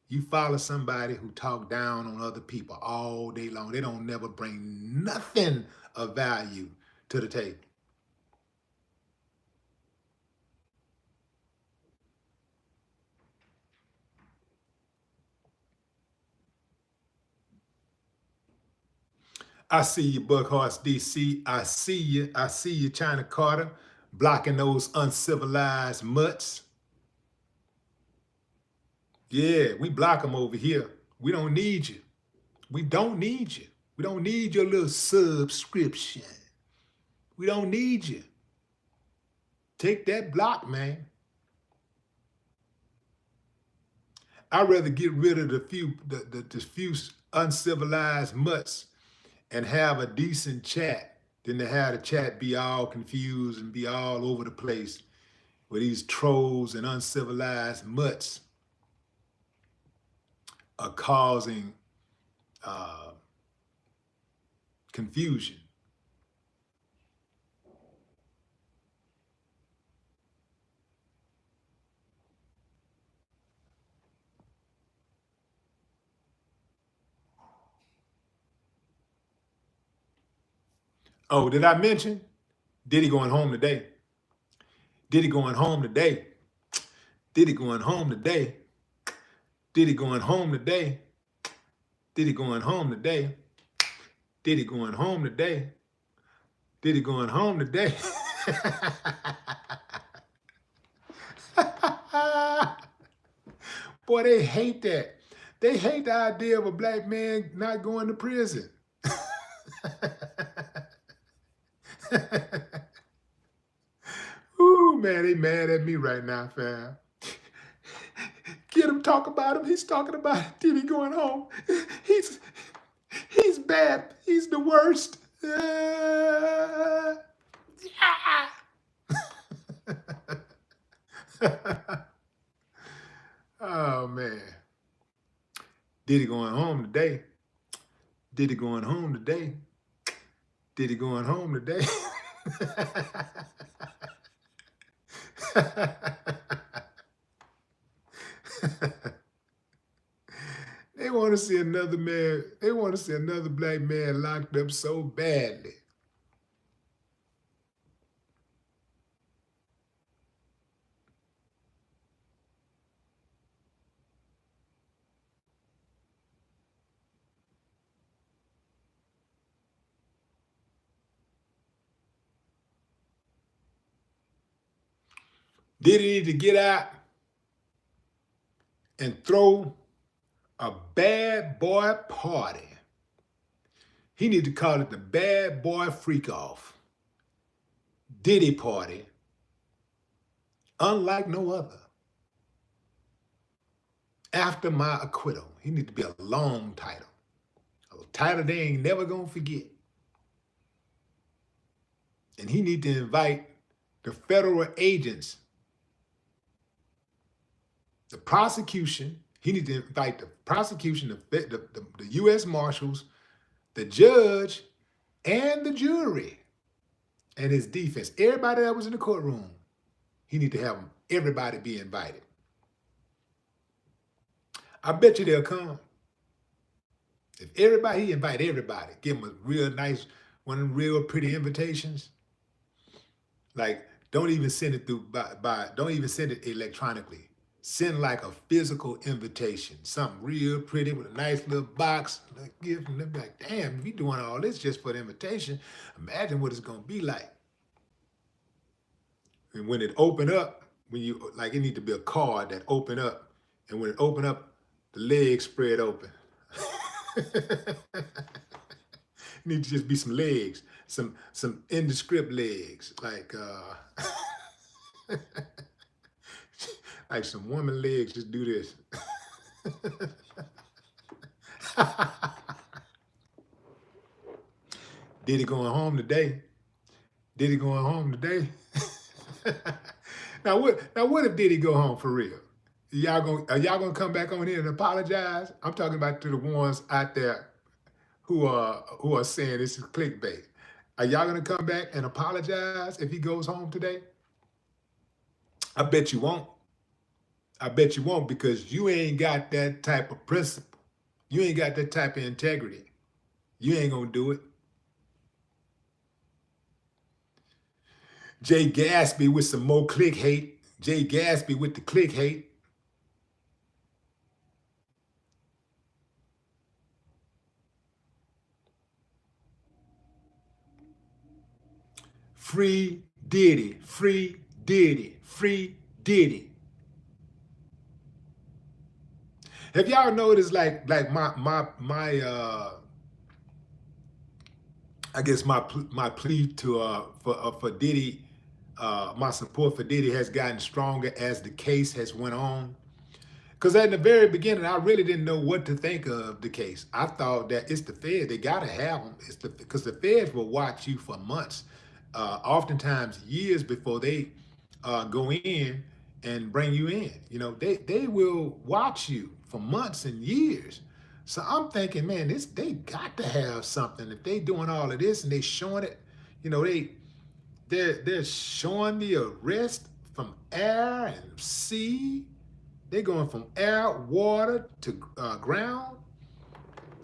You follow somebody who talk down on other people all day long. They don't never bring nothing of value to the table. I see you, Buckhorse DC. I see you. I see you, China Carter, blocking those uncivilized mutts. Yeah, we block them over here. We don't need you. We don't need you. We don't need your little subscription. We don't need you. Take that block, man. I'd rather get rid of the few uncivilized mutts and have a decent chat than to have the chat be all confused and be all over the place with these trolls and uncivilized mutts are causing confusion. Oh, did I mention Diddy going home today? Diddy going home today. Diddy going home today. Diddy going home today. Diddy going home today. Diddy going home today. Diddy going home today. Boy, they hate that. They hate the idea of a black man not going to prison. Ooh, man, they mad at me right now, fam. Get him, talk about him. He's talking about Diddy going home. He's bad. He's the worst. Oh man. Diddy going home today. Diddy going home today. Diddy going home today. They want to see another man, they want to see another black man locked up so badly. Diddy need to get out and throw a bad boy party. He need to call it the Bad Boy Freak Off. Diddy party, unlike no other. After my acquittal. He need to be a long title. A title they ain't never gonna forget. And he need to invite the federal agents, the prosecution. He need to invite the prosecution, the U.S. Marshals, the judge, and the jury, and his defense. Everybody that was in the courtroom, he need to have everybody be invited. I bet you they'll come. If everybody, he invite everybody, give them a real nice, one of them real pretty invitations. Like, don't even send it through don't even send it electronically. Send like a physical invitation, something real pretty with a nice little box, like gift, and they'll be like, damn, if you doing all this just for the invitation, imagine what it's gonna be like. And when it open up, when you, like, it need to be a card that open up, and when it open up, the legs spread open. Need to just be some legs, some indescript legs, like like some woman legs, just do this. Diddy going home today. Diddy going home today. Now what if Diddy go home for real? Are y'all gonna come back on here and apologize? I'm talking about to the ones out there who are saying this is clickbait. Are y'all gonna come back and apologize if he goes home today? I bet you won't. I bet you won't, because you ain't got that type of principle. You ain't got that type of integrity. You ain't gonna do it. Jay Gatsby with some more click hate. Jay Gatsby with the click hate. Free Diddy, free Diddy, free Diddy. Have y'all noticed, like my I guess my plea to for Diddy, my support for Diddy has gotten stronger as the case has went on. Because at the very beginning, I really didn't know what to think of the case. I thought that it's the Fed. They got to have them. Because the Feds will watch you for months, oftentimes years before they go in and bring you in. You know, they will watch you for months and years. So I'm thinking, man, they got to have something. If they doing all of this and they showing it, you know, they're showing the arrest from air and sea. They're going from air, water to ground.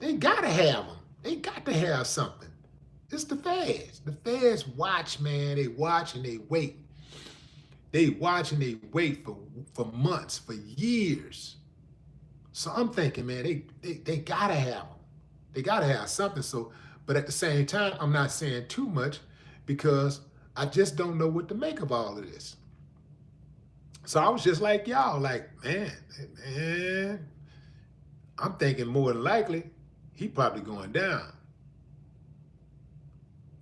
They gotta have them. They got to have something. It's the Feds. The Feds watch, man. They watch and they wait. They watch and they wait for months, for years. So I'm thinking, man, they gotta have them. They gotta have something. So, but at the same time, I'm not saying too much because I just don't know what to make of all of this. So I was just like y'all, like, man, I'm thinking more than likely he probably going down.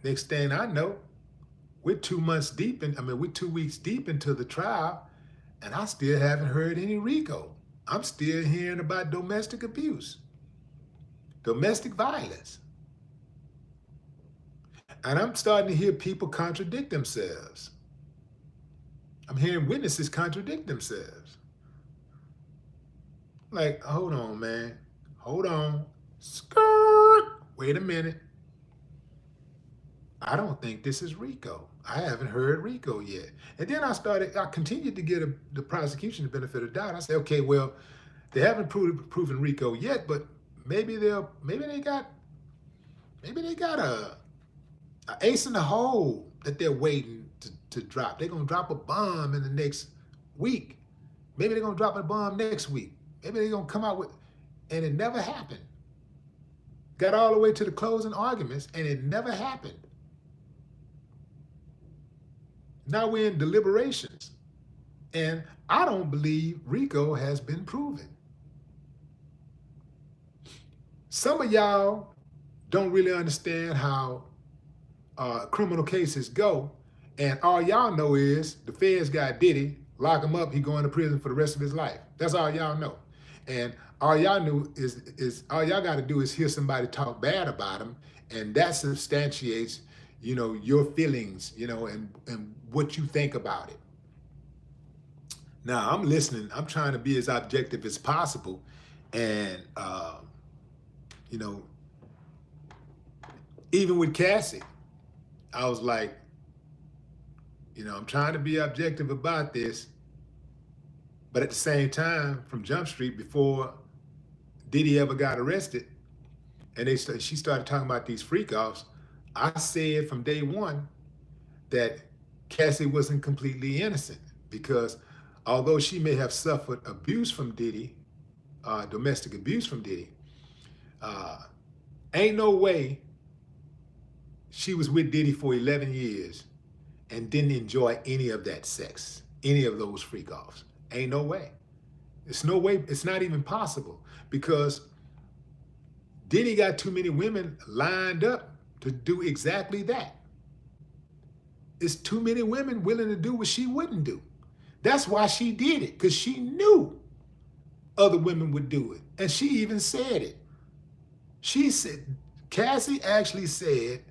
Next thing I know, we're 2 months deep we're 2 weeks deep into the trial, and I still haven't heard any RICO. I'm still hearing about domestic abuse, domestic violence. And I'm starting to hear people contradict themselves. I'm hearing witnesses contradict themselves. Like, hold on, man. Hold on. Skirt. Wait a minute. I don't think this is RICO. I haven't heard RICO yet. And then I continued to get the prosecution the benefit of the doubt. I said, okay, well, they haven't proven RICO yet, but maybe they got a ace in the hole that they're waiting to drop. They're gonna drop a bomb in the next week. Maybe they're gonna drop a bomb next week. Maybe they're gonna come out with, and it never happened. Got all the way to the closing arguments, and it never happened. Now we're in deliberations, and I don't believe RICO has been proven. Some of y'all don't really understand how criminal cases go, and all y'all know is the feds got Diddy, lock him up, he going to prison for the rest of his life. That's all y'all know. And all y'all knew is all y'all got to do is hear somebody talk bad about him, and that substantiates, you know, your feelings, you know, and what you think about it. Now I'm listening. I'm trying to be as objective as possible, and you know, even with Cassie, I was like, you know, I'm trying to be objective about this, but at the same time, from Jump Street, before Diddy ever got arrested, and she started talking about these freak offs, I said from day one that Cassie wasn't completely innocent, because although she may have suffered abuse from Diddy, domestic abuse from Diddy, ain't no way she was with Diddy for 11 years and didn't enjoy any of that sex, any of those freak offs. Ain't no way. It's no way. It's not even possible, because Diddy got too many women lined up to do exactly that. It's too many women willing to do what she wouldn't do. That's why she did it, because she knew other women would do it. And she even said it. She said, Cassie actually said,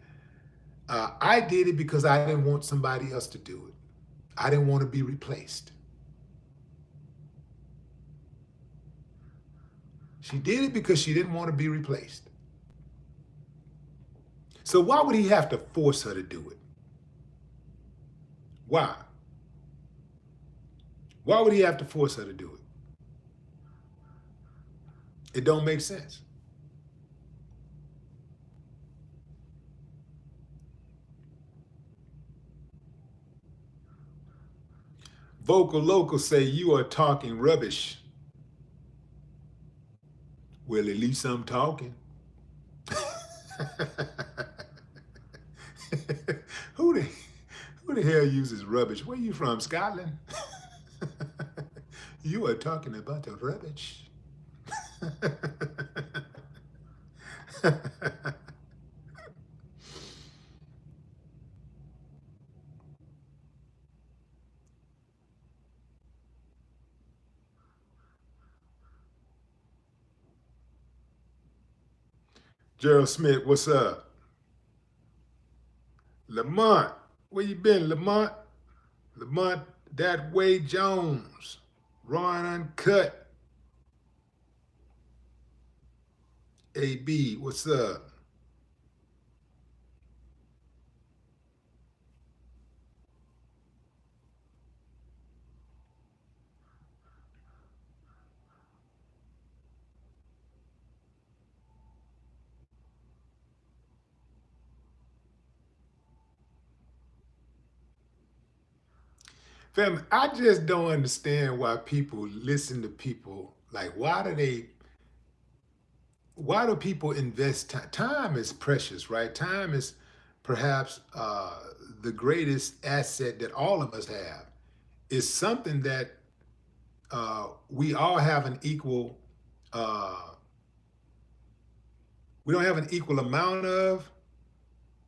I did it because I didn't want somebody else to do it. I didn't want to be replaced. She did it because she didn't want to be replaced. So why would he have to force her to do it? Why? Why would he have to force her to do it? It don't make sense. Vocal Local say you are talking rubbish. Well, at least I'm talking. Who the hell uses rubbish? Where you from, Scotland? You are talking about the rubbish. Gerald Smith, what's up? Lamont, where you been, Lamont? Lamont, that Wade Jones, Raw and Uncut. AB, what's up? Fam, I just don't understand why people listen to people. Like, why do people invest time? Time is precious, right? Time is perhaps the greatest asset that all of us have. It's something that we all have an equal, we don't have an equal amount of,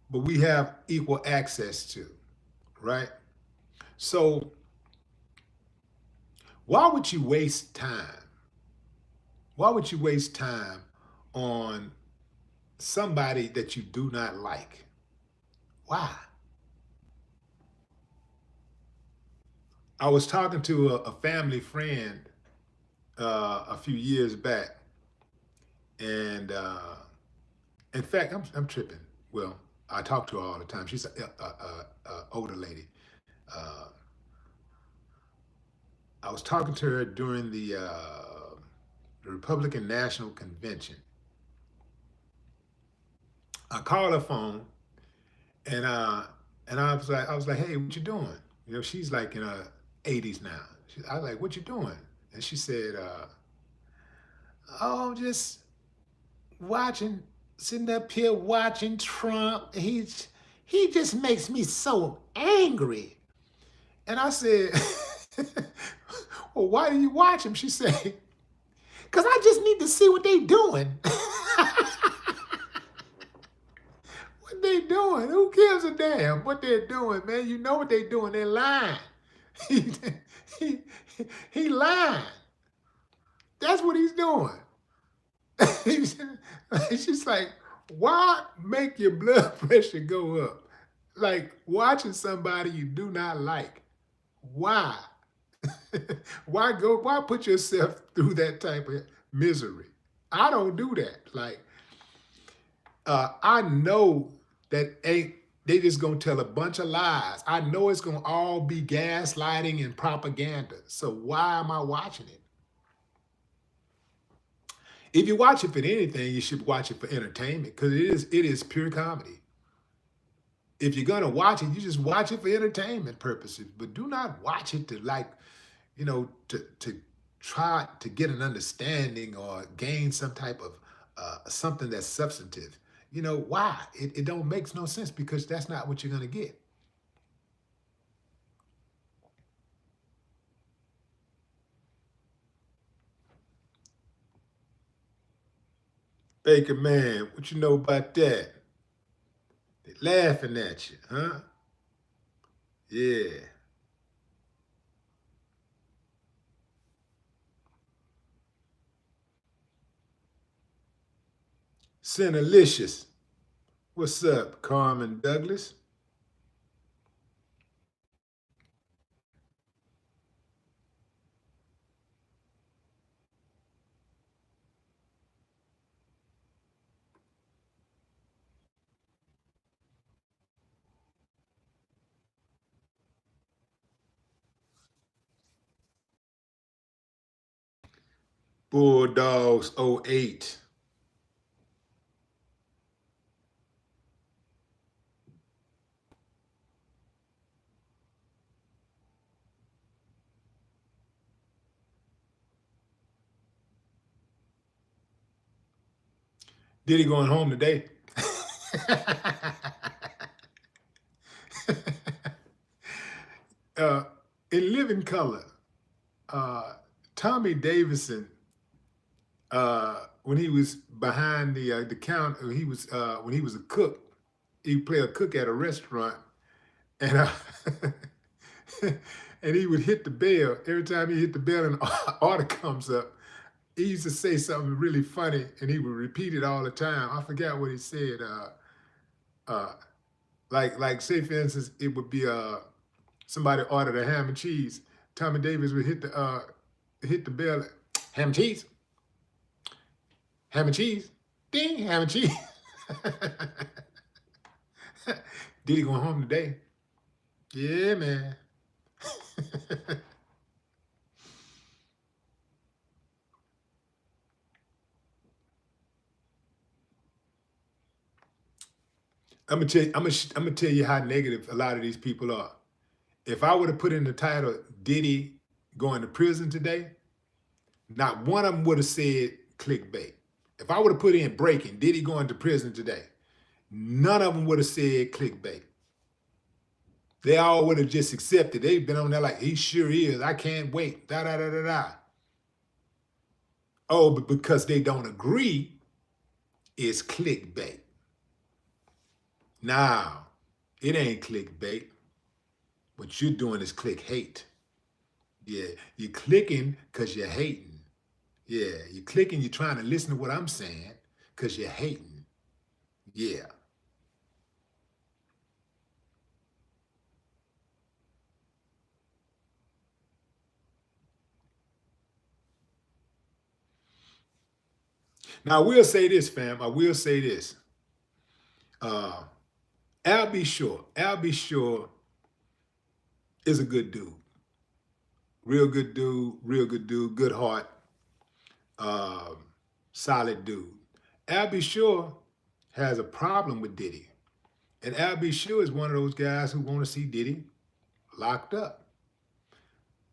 but we have equal access to, right? So why would you waste time? Why would you waste time on somebody that you do not like? Why? I was talking to a family friend a few years back, and in fact, I'm tripping. Well, I talk to her all the time. She's a older lady. Uh, I was talking to her during the Republican National Convention. I called her phone, and I was like, hey, what you doing? You know, she's like in her 80s now. I was like, what you doing? And she said, oh, just watching, sitting up here watching Trump. He just makes me so angry. And I said, well, why do you watch him? She said, because I just need to see what they doing. What they doing? Who gives a damn what they're doing, man? You know what they doing. They're lying. he, he, he lying. That's what he's doing. It's just like, why make your blood pressure go up? Like watching somebody you do not like. Why? Why put yourself through that type of misery? I don't do that. Like, I know that ain't they just gonna tell a bunch of lies. I know it's gonna all be gaslighting and propaganda. So why am I watching it? If you watch it for anything, you should watch it for entertainment because it is pure comedy. If you're gonna watch it, you just watch it for entertainment purposes. But do not watch it to like, to try to get an understanding or gain some type of something that's substantive. You know why? It don't makes no sense because that's not what you're gonna get. Baker man, what you know about that? They laughing at you, huh? Yeah. Sinalicious. What's up, Carmen Douglas? Bulldogs '08. Diddy going home today? uh, in Living Color, uh, Tommy Davidson, when he was behind the counter, when he was a cook. He played a cook at a restaurant, and and he would hit the bell every time he hit the bell, and an order comes up. He used to say something really funny, and he would repeat it all the time. I forgot what he said. Uh, like say for instance, it would be somebody ordered a ham and cheese. Tommy Davis would hit the bell, ham and cheese, ham and cheese, ding, ham and cheese. Did he go home today? Yeah, man. I'm gonna tell you how negative a lot of these people are. If I would have put in the title Diddy going to prison today, not one of them would have said clickbait. If I would have put in breaking Diddy going to prison today, none of them would have said clickbait. They all would have just accepted. They've been on there like, he sure is. I can't wait. Da da da da da. Oh, but because they don't agree, it's clickbait. Now, it ain't clickbait. What you're doing is click hate. Yeah, you're clicking because you're hating. Yeah, you're clicking, you're trying to listen to what I'm saying because you're hating. Yeah. Now, I will say this, fam. I will say this. Uh, Al B. Shore. Al B. Shore is a good dude. Real good dude, good heart, um, solid dude. Al B. Shore has a problem with Diddy. And Al B. Shore is one of those guys who want to see Diddy locked up.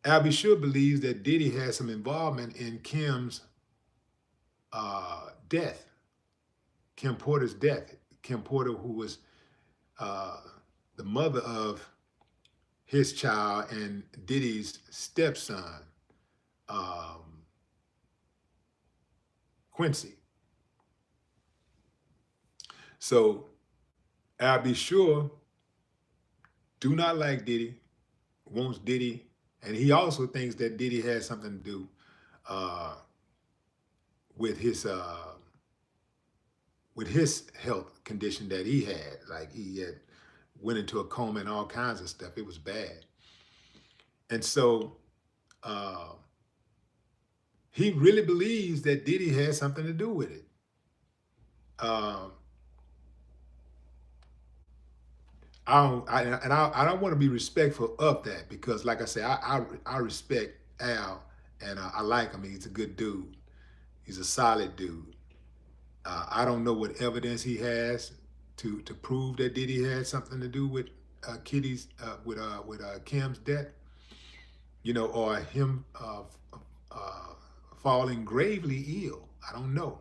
Al B. Shore believes that Diddy has some involvement in Kim's death, Kim Porter's death. Kim Porter, who was the mother of his child and Diddy's stepson, Quincy. So Al B. Shore do not like Diddy, wants Diddy, and he also thinks that Diddy has something to do with his health condition that he had. Like he had went into a coma and all kinds of stuff. It was bad. And so he really believes that Diddy has something to do with it. I don't want to be respectful of that because, like I say, I respect Al and I like him. He's a good dude. He's a solid dude. I don't know what evidence he has to prove that Diddy had something to do with Kim's death, you know, or him falling gravely ill. I don't know.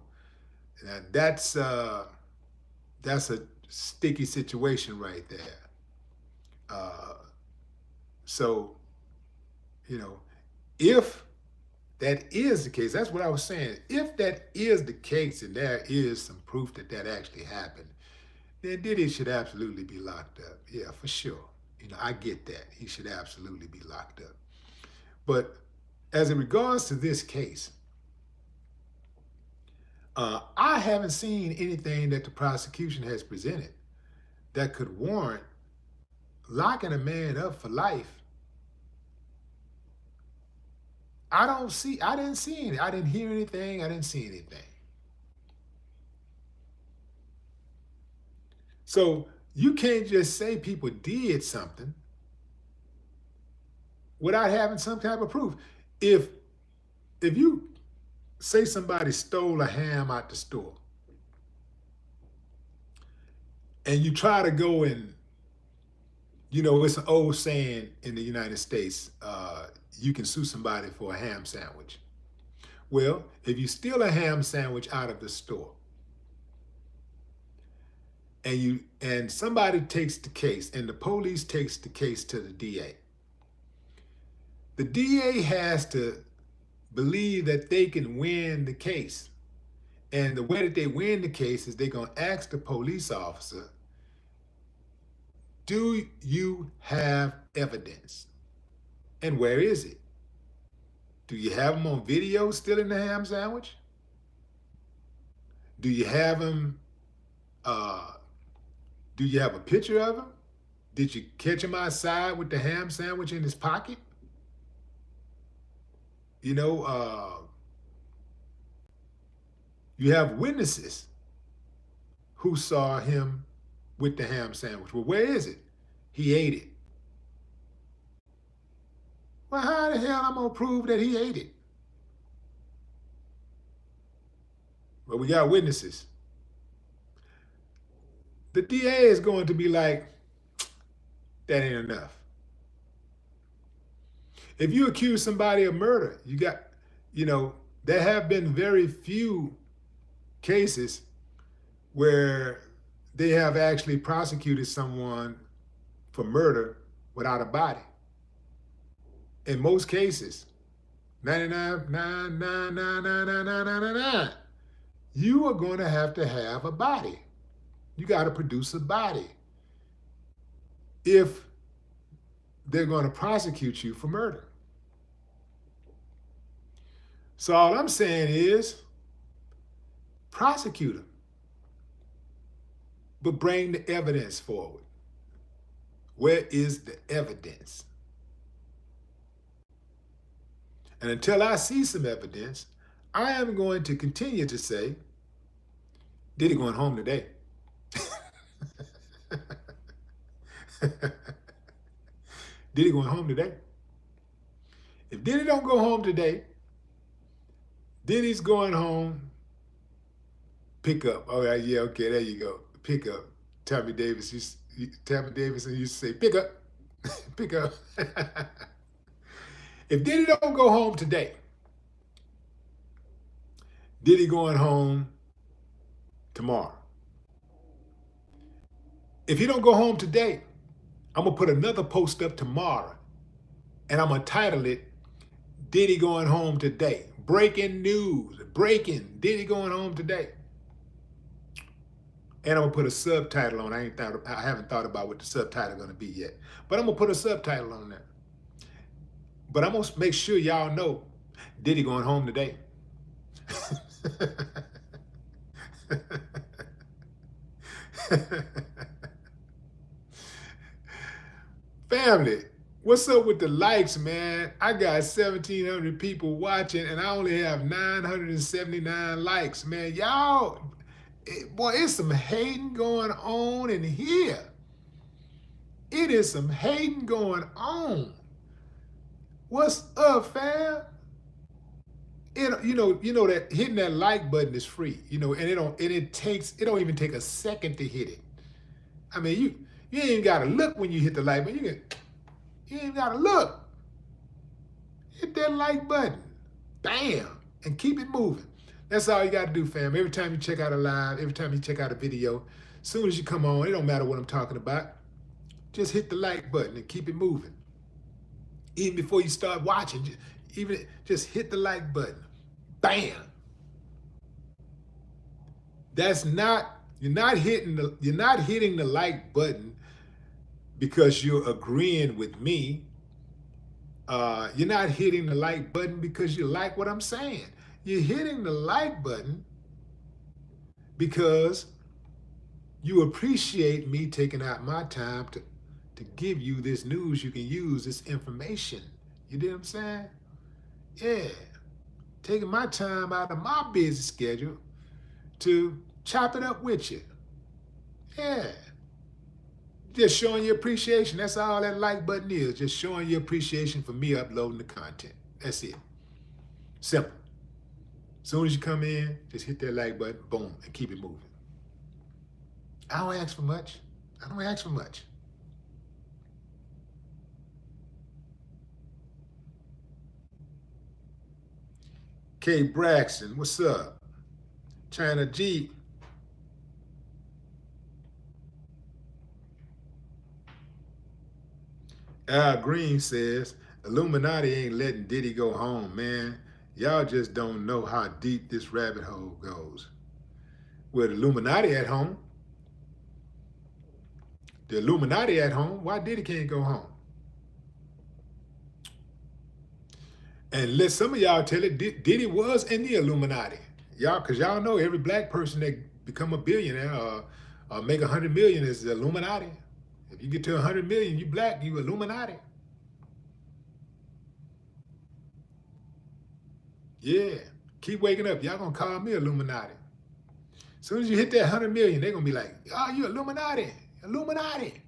That's a sticky situation right there. So, you know, if that is the case, that's what I was saying. If that is the case and there is some proof that that actually happened, then Diddy should absolutely be locked up. Yeah, for sure. You know, I get that. He should absolutely be locked up. But as it regards to this case, I haven't seen anything that the prosecution has presented that could warrant locking a man up for life. I didn't see any. I didn't hear anything. I didn't see anything. So you can't just say people did something without having some type of proof. If you say somebody stole a ham out the store and you try to go and, you know, it's an old saying in the United States, you can sue somebody for a ham sandwich. Well, if you steal a ham sandwich out of the store and somebody takes the case and the police takes the case to the DA, the DA has to believe that they can win the case. And the way that they win the case is they're going to ask the police officer, do you have evidence? And where is it? Do you have them on video still in the ham sandwich? Do you have him, do you have a picture of him? Did you catch him outside with the ham sandwich in his pocket? You know, you have witnesses who saw him with the ham sandwich. Well, where is it? He ate it. Well, how the hell am I going to prove that he ate it? Well, we got witnesses. The DA is going to be like, that ain't enough. If you accuse somebody of murder, you got, you know, there have been very few cases where they have actually prosecuted someone for murder without a body. In most cases, 99.9999999, you are going to have a body. You got to produce a body if they're going to prosecute you for murder. So all I'm saying is prosecute him, but bring the evidence forward. Where is the evidence? And until I see some evidence, I am going to continue to say, Diddy going home today. Diddy going home today. If Diddy don't go home today, Diddy's going home, pick up. Oh, yeah, okay, there you go. Pick up. Tammy Davidson used to say, pick up, pick up. If Diddy don't go home today, Diddy going home tomorrow. If he don't go home today, I'm going to put another post up tomorrow, and I'm going to title it, Diddy going home today. Breaking news. Breaking. Diddy going home today. And I'm going to put a subtitle on. I haven't thought about what the subtitle is going to be yet. But I'm going to put a subtitle on there. But I'm going to make sure y'all know Diddy going home today. Family, what's up with the likes, man? I got 1,700 people watching, and I only have 979 likes, man. Y'all, boy, it's some hating going on in here. It is some hating going on. What's up, fam? You know that hitting that like button is free, and it don't even take a second to hit it. I mean, you ain't even gotta look when you hit the like button. You ain't gotta look. Hit that like button. Bam. And keep it moving. That's all you gotta do, fam. Every time you check out a live, every time you check out a video, as soon as you come on, it don't matter what I'm talking about, just hit the like button and keep it moving. Even before you start watching, just hit the like button. Bam. You're not hitting the like button because you're agreeing with me. You're not hitting the like button because you like what I'm saying. You're hitting the like button because you appreciate me taking out my time to give you this news you can use, this information. You know what I'm saying? Yeah. Taking my time out of my busy schedule to chop it up with you. Yeah. Just showing your appreciation. That's all that like button is. Just showing your appreciation for me uploading the content. That's it. Simple. As soon as you come in, just hit that like button, boom, and keep it moving. I don't ask for much. K. Braxton, what's up? China G. Al Green says, Illuminati ain't letting Diddy go home, man. Y'all just don't know how deep this rabbit hole goes. Well, the Illuminati at home. The Illuminati at home. Why Diddy can't go home? And let some of y'all tell it, Diddy was in the Illuminati. Y'all, because y'all know every black person that become a billionaire or make 100 million is the Illuminati. If you get to 100 million, you black, you Illuminati. Yeah, keep waking up. Y'all gonna call me Illuminati. As soon as you hit that 100 million, they're gonna be like, oh, you Illuminati, Illuminati.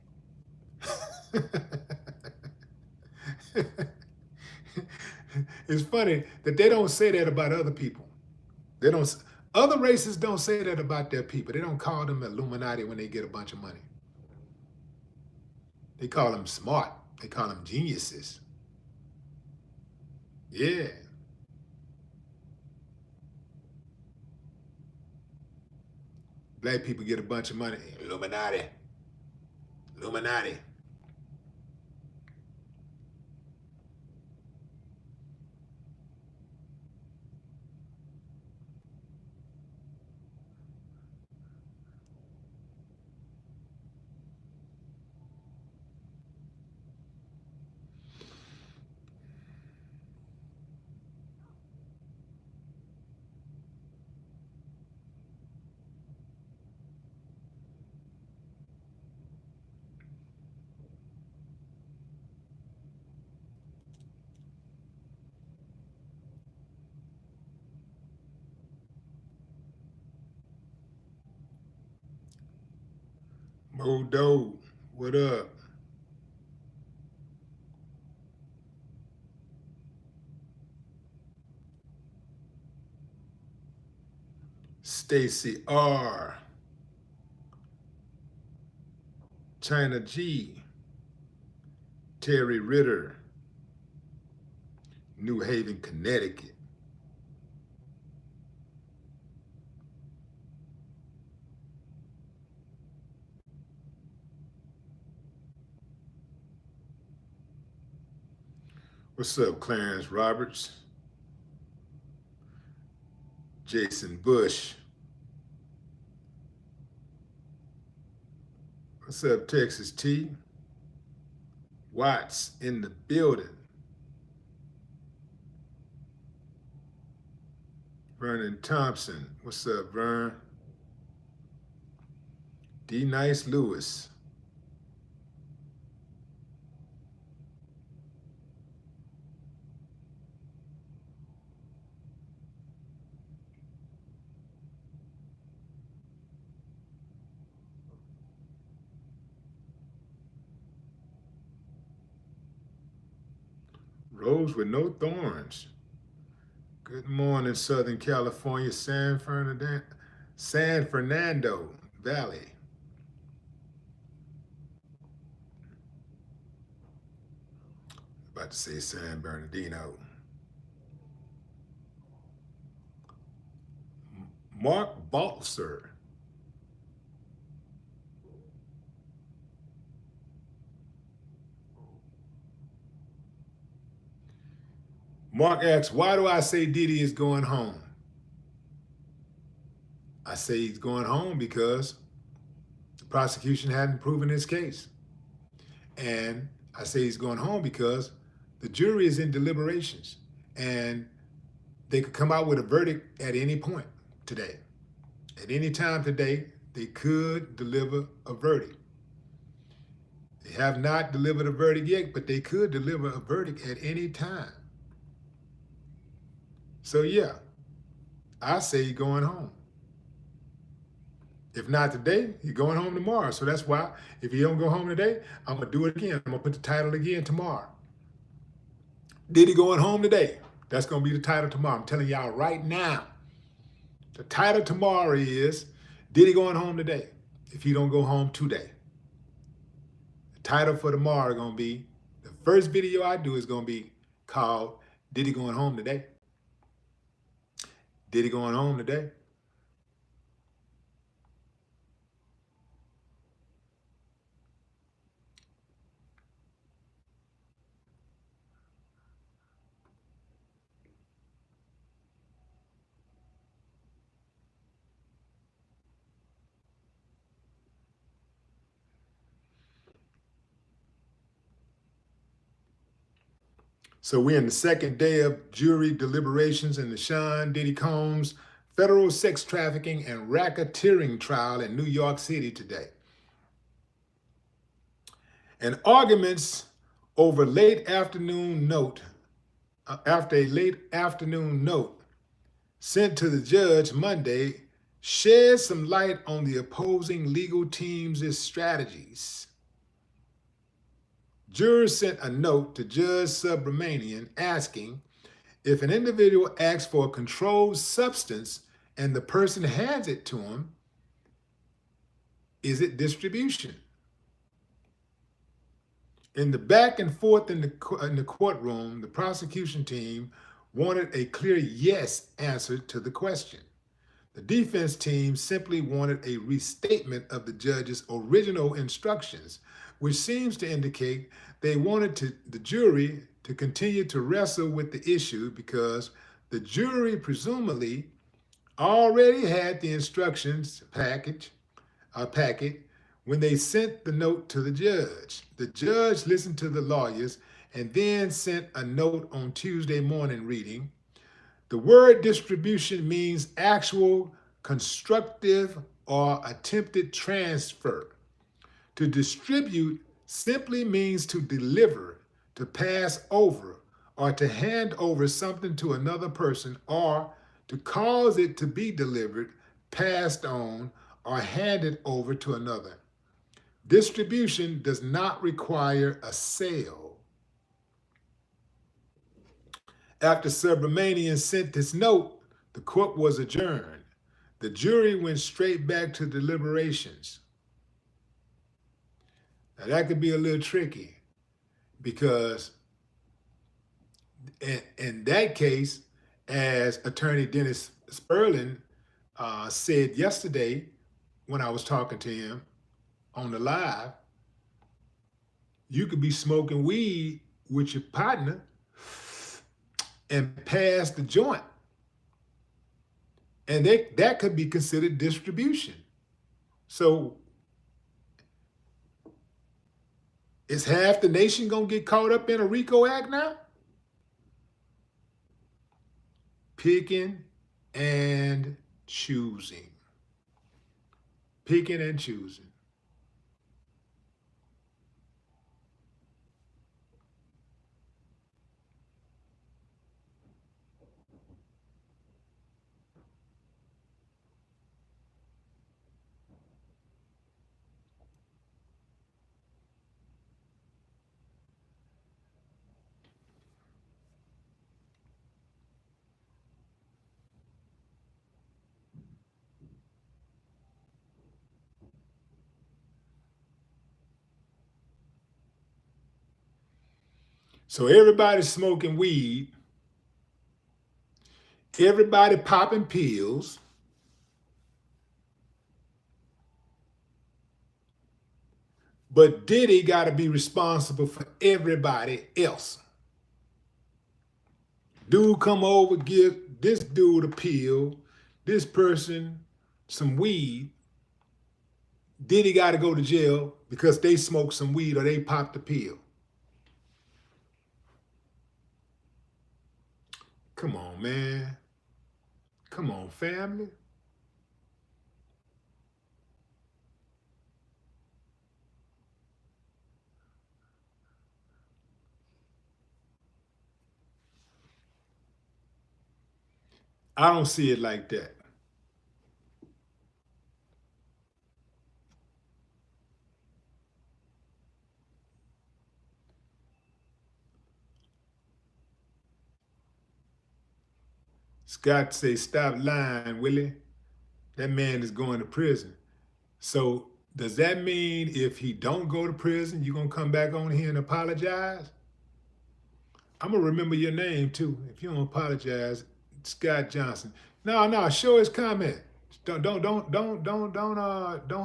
It's funny that they don't say that about other people. Other races don't say that about their people. They don't call them Illuminati when they get a bunch of money. They call them smart. They call them geniuses. Yeah. Black people get a bunch of money. Illuminati. Illuminati. Modo, what up? Stacy R. China G. Terry Ritter, New Haven, Connecticut. What's up, Clarence Roberts? Jason Bush. What's up, Texas T? Watts in the building. Vernon Thompson. What's up, Vern? D. Nice Lewis. Rose with no thorns. Good morning, Southern California, San Fernando Valley. About to say San Bernardino. Mark Balser. Mark asks, why do I say Diddy is going home? I say he's going home because the prosecution hadn't proven his case. And I say he's going home because the jury is in deliberations and they could come out with a verdict at any point today. At any time today, they could deliver a verdict. They have not delivered a verdict yet, but they could deliver a verdict at any time. So yeah, I say he's going home. If not today, he's going home tomorrow. So that's why if he don't go home today, I'm going to do it again. I'm going to put the title again tomorrow. Diddy going home today? That's going to be the title tomorrow. I'm telling y'all right now. The title tomorrow is Diddy going home today if he don't go home today. The title for tomorrow is going to be, the first video I do is going to be called Diddy going home today. Diddy going home today? So we're in the second day of jury deliberations in the Sean Diddy Combs federal sex trafficking and racketeering trial in New York City today. And arguments over after a late afternoon note sent to the judge Monday shed some light on the opposing legal teams' strategies. Jurors sent a note to Judge Subramanian asking if an individual asks for a controlled substance and the person hands it to him, is it distribution? In the back and forth in the courtroom, the prosecution team wanted a clear yes answer to the question. The defense team simply wanted a restatement of the judge's original instructions, which seems to indicate they wanted the jury to continue to wrestle with the issue because the jury presumably already had the instructions packet when they sent the note to the judge. The judge listened to the lawyers and then sent a note on Tuesday morning reading, the word distribution means actual, constructive, or attempted transfer. To distribute simply means to deliver, to pass over, or to hand over something to another person, or to cause it to be delivered, passed on, or handed over to another. Distribution does not require a sale. After Subramanian sent this note, the court was adjourned. The jury went straight back to deliberations. Now that could be a little tricky because in that case, as Attorney Dennis Sperling said yesterday when I was talking to him on the live, you could be smoking weed with your partner and pass the joint. And that could be considered distribution. So is half the nation going to get caught up in a RICO Act now? Picking and choosing. Picking and choosing. So everybody's smoking weed, everybody popping pills, but Diddy got to be responsible for everybody else. Dude come over, give this dude a pill, this person some weed. Diddy got to go to jail because they smoked some weed or they popped the pill. Come on, man. Come on, family. I don't see it like that. Scott say, stop lying, Willie. That man is going to prison. So does that mean if he don't go to prison, you're going to come back on here and apologize? I'm going to remember your name too. If you don't apologize, Scott Johnson. No, show his comment. Don't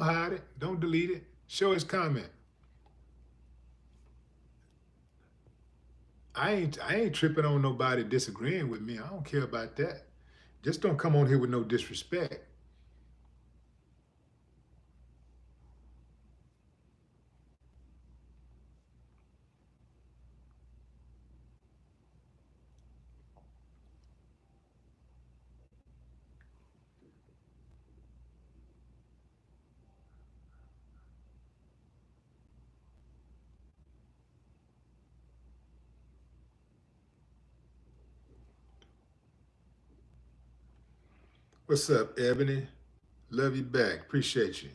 hide it. Don't delete it. Show his comment. I ain't tripping on nobody disagreeing with me. I don't care about that. Just don't come on here with no disrespect. What's up, Ebony? Love you back. Appreciate you.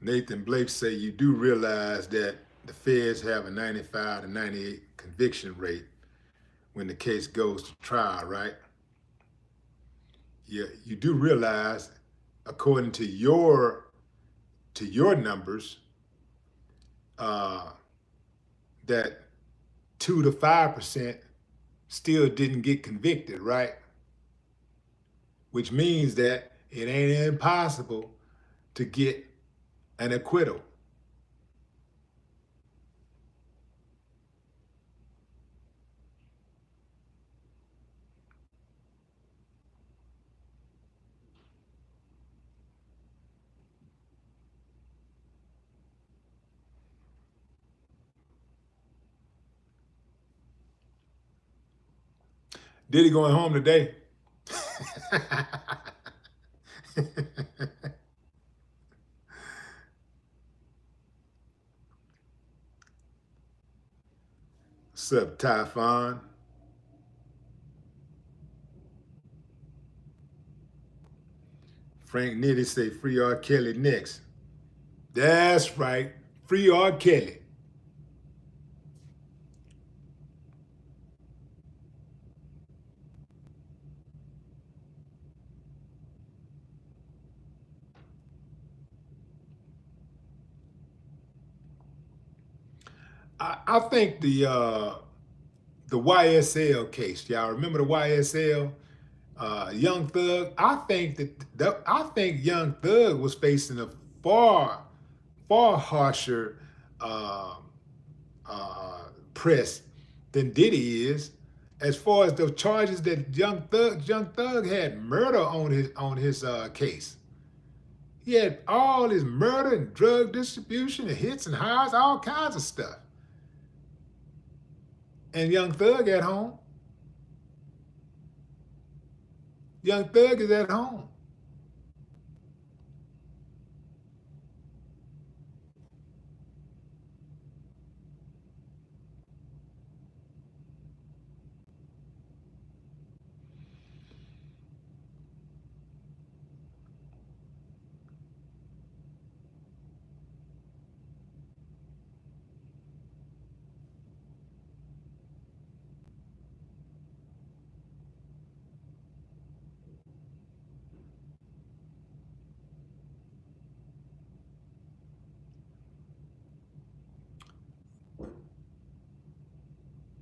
Nathan Blake say you do realize that the feds have a 95 to 98 conviction rate when the case goes to trial, right? Yeah, you do realize, according to your numbers, that 2 to 5% still didn't get convicted, right? Which means that it ain't impossible to get an acquittal. Diddy going home today? What's up, Typhon? Frank Nitty say free R. Kelly next. That's right. Free R. Kelly. I think the YSL case, y'all remember the YSL? Young Thug. I think Young Thug was facing a far harsher uh, press than Diddy is, as far as the charges that Young Thug had murder on his case. He had all his murder and drug distribution and hits and highs, all kinds of stuff. And Young Thug at home. Young Thug is at home.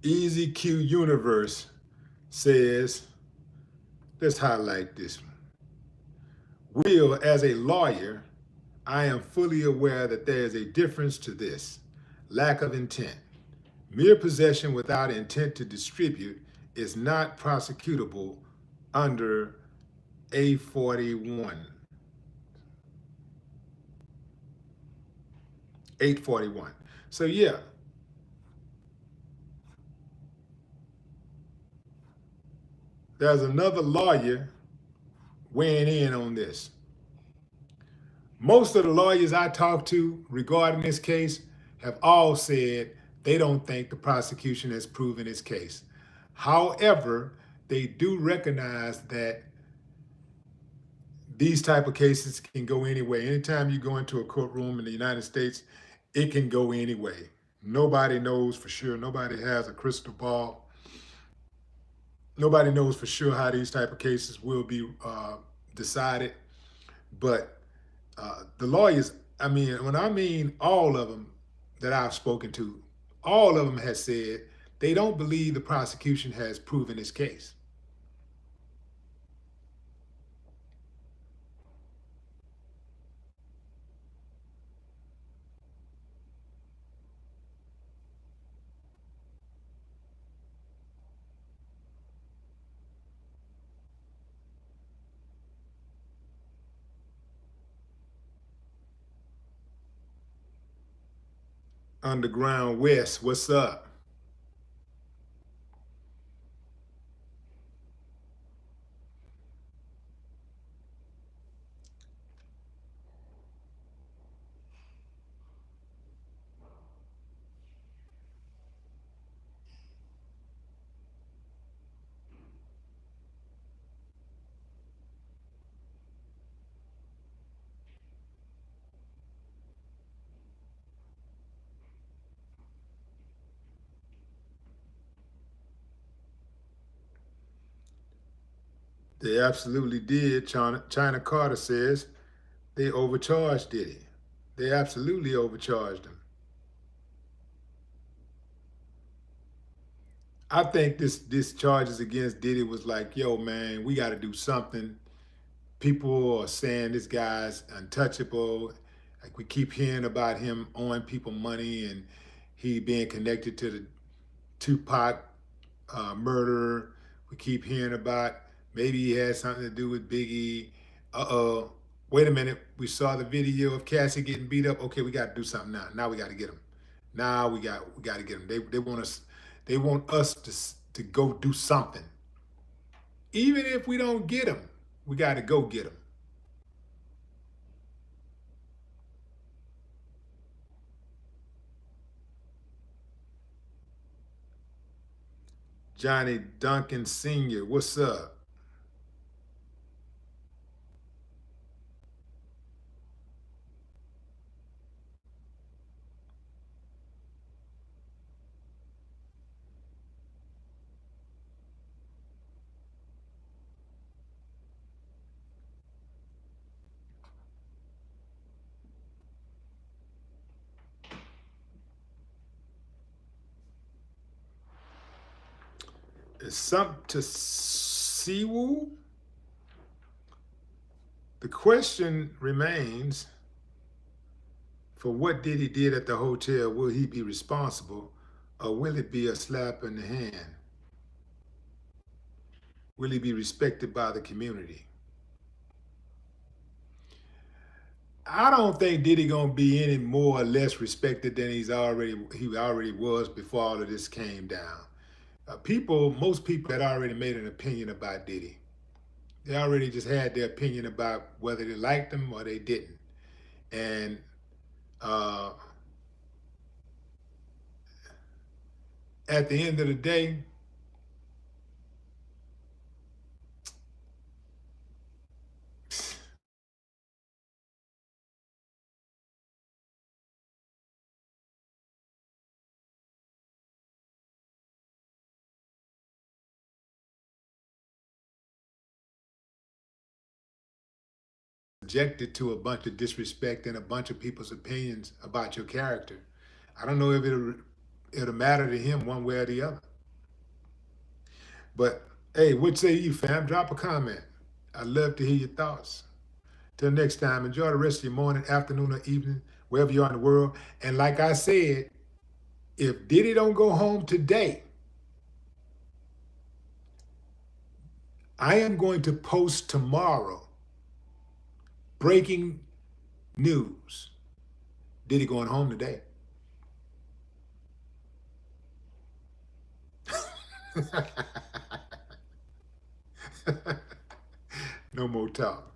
Easy Q Universe says, let's highlight this one. Will, as a lawyer, I am fully aware that there is a difference to this. Lack of intent. Mere possession without intent to distribute is not prosecutable under A41. 841. So yeah, there's another lawyer weighing in on this. Most of the lawyers I talked to regarding this case have all said they don't think the prosecution has proven its case. However, they do recognize that these type of cases can go anyway. Anytime you go into a courtroom in the United States, it can go anyway. Nobody knows for sure. Nobody has a crystal ball. Nobody knows for sure how these type of cases will be decided. But the lawyers, when I mean all of them that I've spoken to, all of them has said they don't believe the prosecution has proven its case. Underground West, what's up? They absolutely did. China Carter says they overcharged Diddy. They absolutely overcharged him. I think this charges against Diddy was like, yo, man, we got to do something. People are saying this guy's untouchable. Like we keep hearing about him owing people money and he being connected to the Tupac murder. We keep hearing about maybe he had something to do with Biggie. Uh-oh. Wait a minute. We saw the video of Cassie getting beat up. Okay, we got to do something now. Now we got to get him. Now we got to get him. They want us to go do something. Even if we don't get him, we got to go get him. Johnny Duncan Sr., what's up? It's something to Siwoo. The question remains, for what Diddy did at the hotel, will he be responsible, or will it be a slap in the hand? Will he be respected by the community? I don't think Diddy gonna be any more or less respected than he already was before all of this came down. Most people had already made an opinion about Diddy. They already just had their opinion about whether they liked him or they didn't. And uh, at the end of the day, subjected to a bunch of disrespect and a bunch of people's opinions about your character. I don't know if it'll matter to him one way or the other. But hey, what say you, fam? Drop a comment. I'd love to hear your thoughts. Till next time, enjoy the rest of your morning, afternoon, or evening, wherever you are in the world. And like I said, if Diddy don't go home today, I am going to post tomorrow breaking news. Diddy going home today. No more talk.